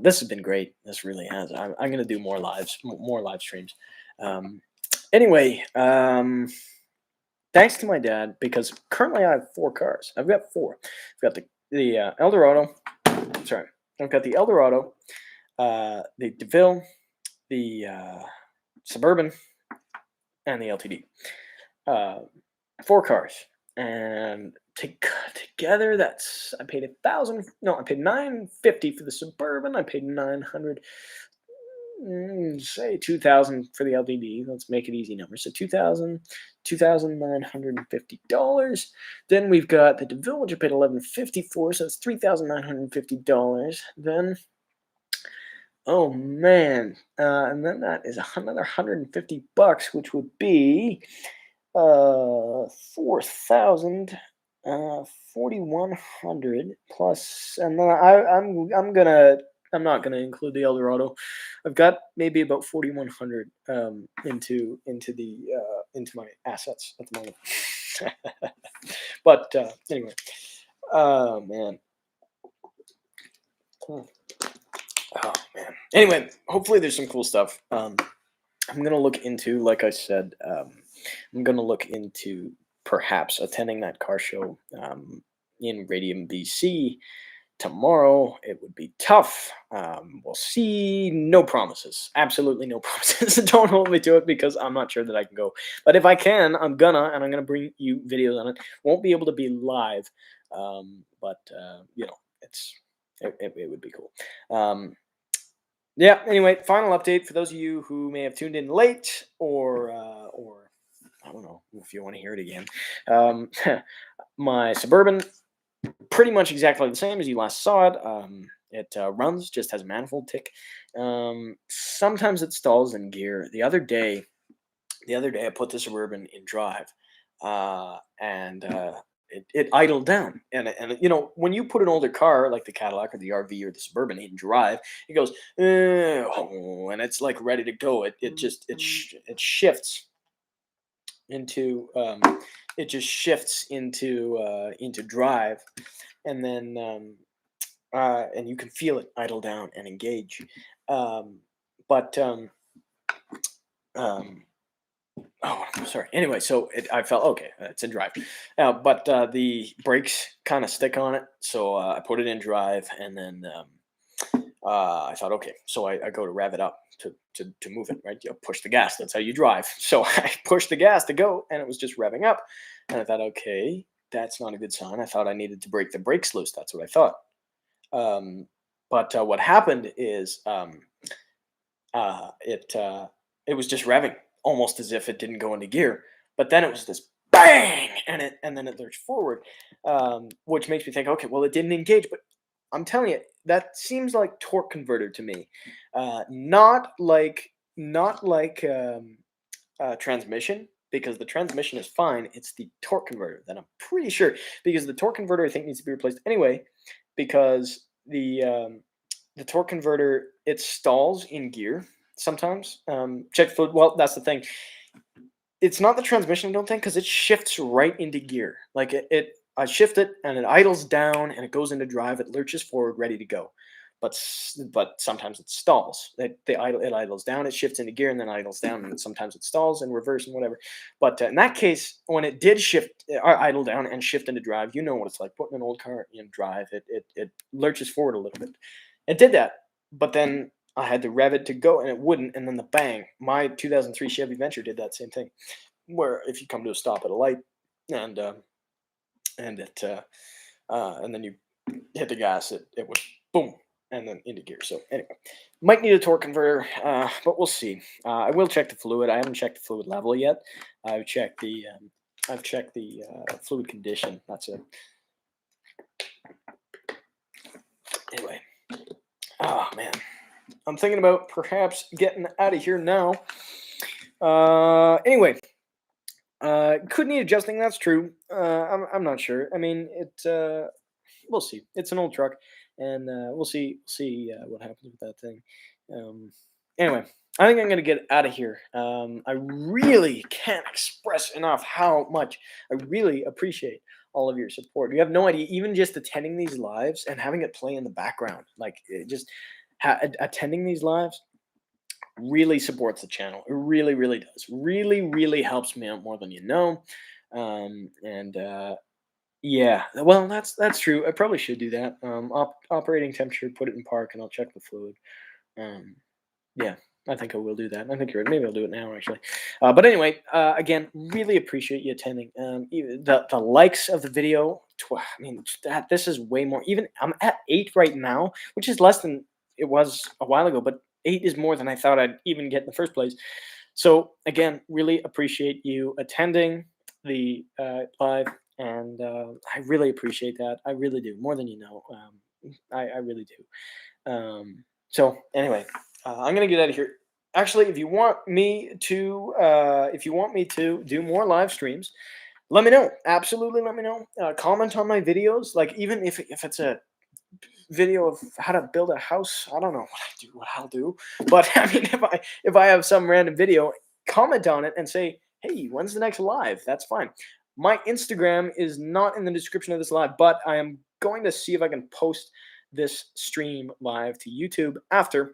this has been great. This really has. I'm gonna do more lives, more live streams. Um, anyway, thanks to my dad because currently I have 4 cars. I've got 4. I've got the Eldorado. Sorry, I've got the Eldorado, the DeVille, the Suburban, and the LTD. 4 cars, and together that's I paid 1,000. No, I paid 950 for the Suburban. I paid 900. say 2,000 for the LDD. Let's make it easy numbers. So 2,000, $2,950. Then we've got the DeVille, which I paid 1154, so it's $3,950. Then, oh man, and then that is another 150 bucks, which would be 4,000. 4,100 plus, and then I'm not gonna include the Eldorado. I've got maybe about 4,100 into my assets at the moment. But anyway, oh man. Hmm. Oh man. Anyway, hopefully there's some cool stuff. I'm gonna look into, like I said, I'm gonna look into perhaps attending that car show in Radium, BC tomorrow. It would be tough. We'll see. No promises. Absolutely no promises. Don't hold me to it because I'm not sure that I can go. But if I can, I'm gonna bring you videos on it. Won't be able to be live, but it would be cool. Yeah. Anyway, final update for those of you who may have tuned in late, or I don't know if you want to hear it again. My Suburban, pretty much exactly the same as you last saw it. It runs, just has a manifold tick. Sometimes it stalls in gear. The other day, I put the Suburban in drive, and it idled down. And when you put an older car like the Cadillac or the RV or the Suburban in drive, it goes, and it's like ready to go. It shifts into into drive, and then and you can feel it idle down and engage. But Oh, I'm sorry. Anyway, so I felt okay. It's in drive, but the brakes kind of stick on it. So I put it in drive, and then I thought, okay. So I go to rev it up to move it. Right, you push the gas. That's how you drive. So I pushed the gas to go, and it was just revving up. And I thought, okay, that's not a good sign. I thought I needed to break the brakes loose. That's what I thought. But what happened is it was just revving, almost as if it didn't go into gear. But then it was this bang, and then it lurched forward, which makes me think, okay, well, it didn't engage. But I'm telling you, that seems like torque converter to me, not like transmission, because the transmission is fine. It's the torque converter that I'm pretty sure, because the torque converter I think needs to be replaced anyway, because the torque converter, it stalls in gear sometimes. Check fluid. Well, that's the thing. It's not the transmission, I don't think, because it shifts right into gear. Like I shift it and it idles down and it goes into drive. It lurches forward, ready to go. But sometimes it stalls. It idles down, it shifts into gear, and then idles down, and sometimes it stalls in reverse and whatever. But in that case, when it did shift, idle down and shift into drive, you know what it's like putting an old car in drive. It lurches forward a little bit. It did that, but then I had to rev it to go, and it wouldn't. And then the bang. My 2003 Chevy Venture did that same thing, where if you come to a stop at a light, and and then you hit the gas, it would boom, and then into gear. So anyway, might need a torque converter, but we'll see. I will check the fluid. I haven't checked the fluid level yet. I've checked the fluid condition. That's it. Anyway, oh man, I'm thinking about perhaps getting out of here now. Anyway, could need adjusting. That's true. I'm not sure. I mean, we'll see. It's an old truck, and we'll see what happens with that thing. Anyway, I think I'm gonna get out of here. I really can't express enough how much I really appreciate all of your support. You have no idea. Even just attending these lives and having it play in the background, like just attending these lives, really supports the channel. It really, really does. Really, really helps me out more than you know. And yeah, well, that's true. I probably should do that. Operating temperature, put it in park, and I'll check the fluid. Yeah, I think I will do that. I think you're right. Maybe I'll do it now, actually. But anyway, again, really appreciate you attending. The likes of the video. I mean, this is way more. Even I'm at 8 right now, which is less than it was a while ago, but 8 is more than I thought I'd even get in the first place. So again, really appreciate you attending the live, and I really appreciate that. I really do, more than you know. I really do. So anyway, I'm gonna get out of here. Actually, if you want me to do more live streams, let me know. Absolutely, let me know. Comment on my videos, like even if it's a video of how to build a house. I don't know what I'll do, but I mean, if I have some random video, comment on it and say, hey, when's the next live? That's fine. My Instagram is not in the description of this live, but I am going to see if I can post this stream live to YouTube after.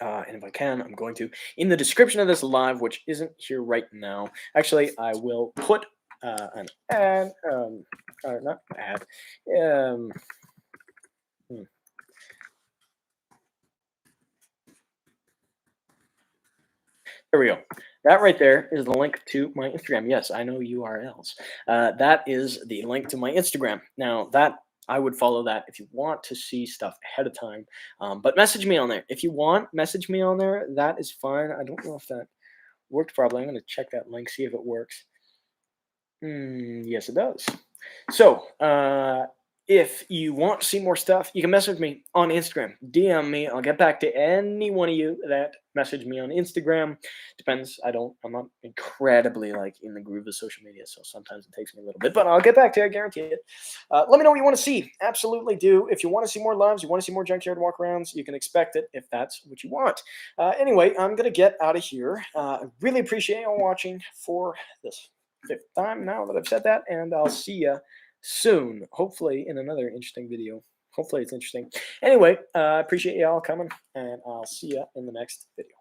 And if I can, I'm going to in the description of this live, which isn't here right now. Actually, I will put an ad, or not ad. Hmm. There we go. That right there is the link to my Instagram. Yes, I know URLs. That is the link to my Instagram. Now, that I would follow that if you want to see stuff ahead of time. But message me on there. If you want, message me on there. That is fine. I don't know if that worked properly. I'm going to check that link, see if it works. Yes, it does. So, if you want to see more stuff, you can message me on Instagram. DM me. I'll get back to any one of you that message me on Instagram. Depends. I'm not incredibly like in the groove of social media, so sometimes it takes me a little bit, but I'll get back to you. I guarantee it. Let me know what you want to see. Absolutely do. If you want to see more lives, you want to see more junkyard walkarounds, you can expect it if that's what you want. Anyway, I'm gonna get out of here. I really appreciate you all watching for this 5th time now that I've said that, and I'll see you soon, hopefully in another interesting video. Hopefully it's interesting. Anyway, I appreciate y'all coming, and I'll see you in the next video.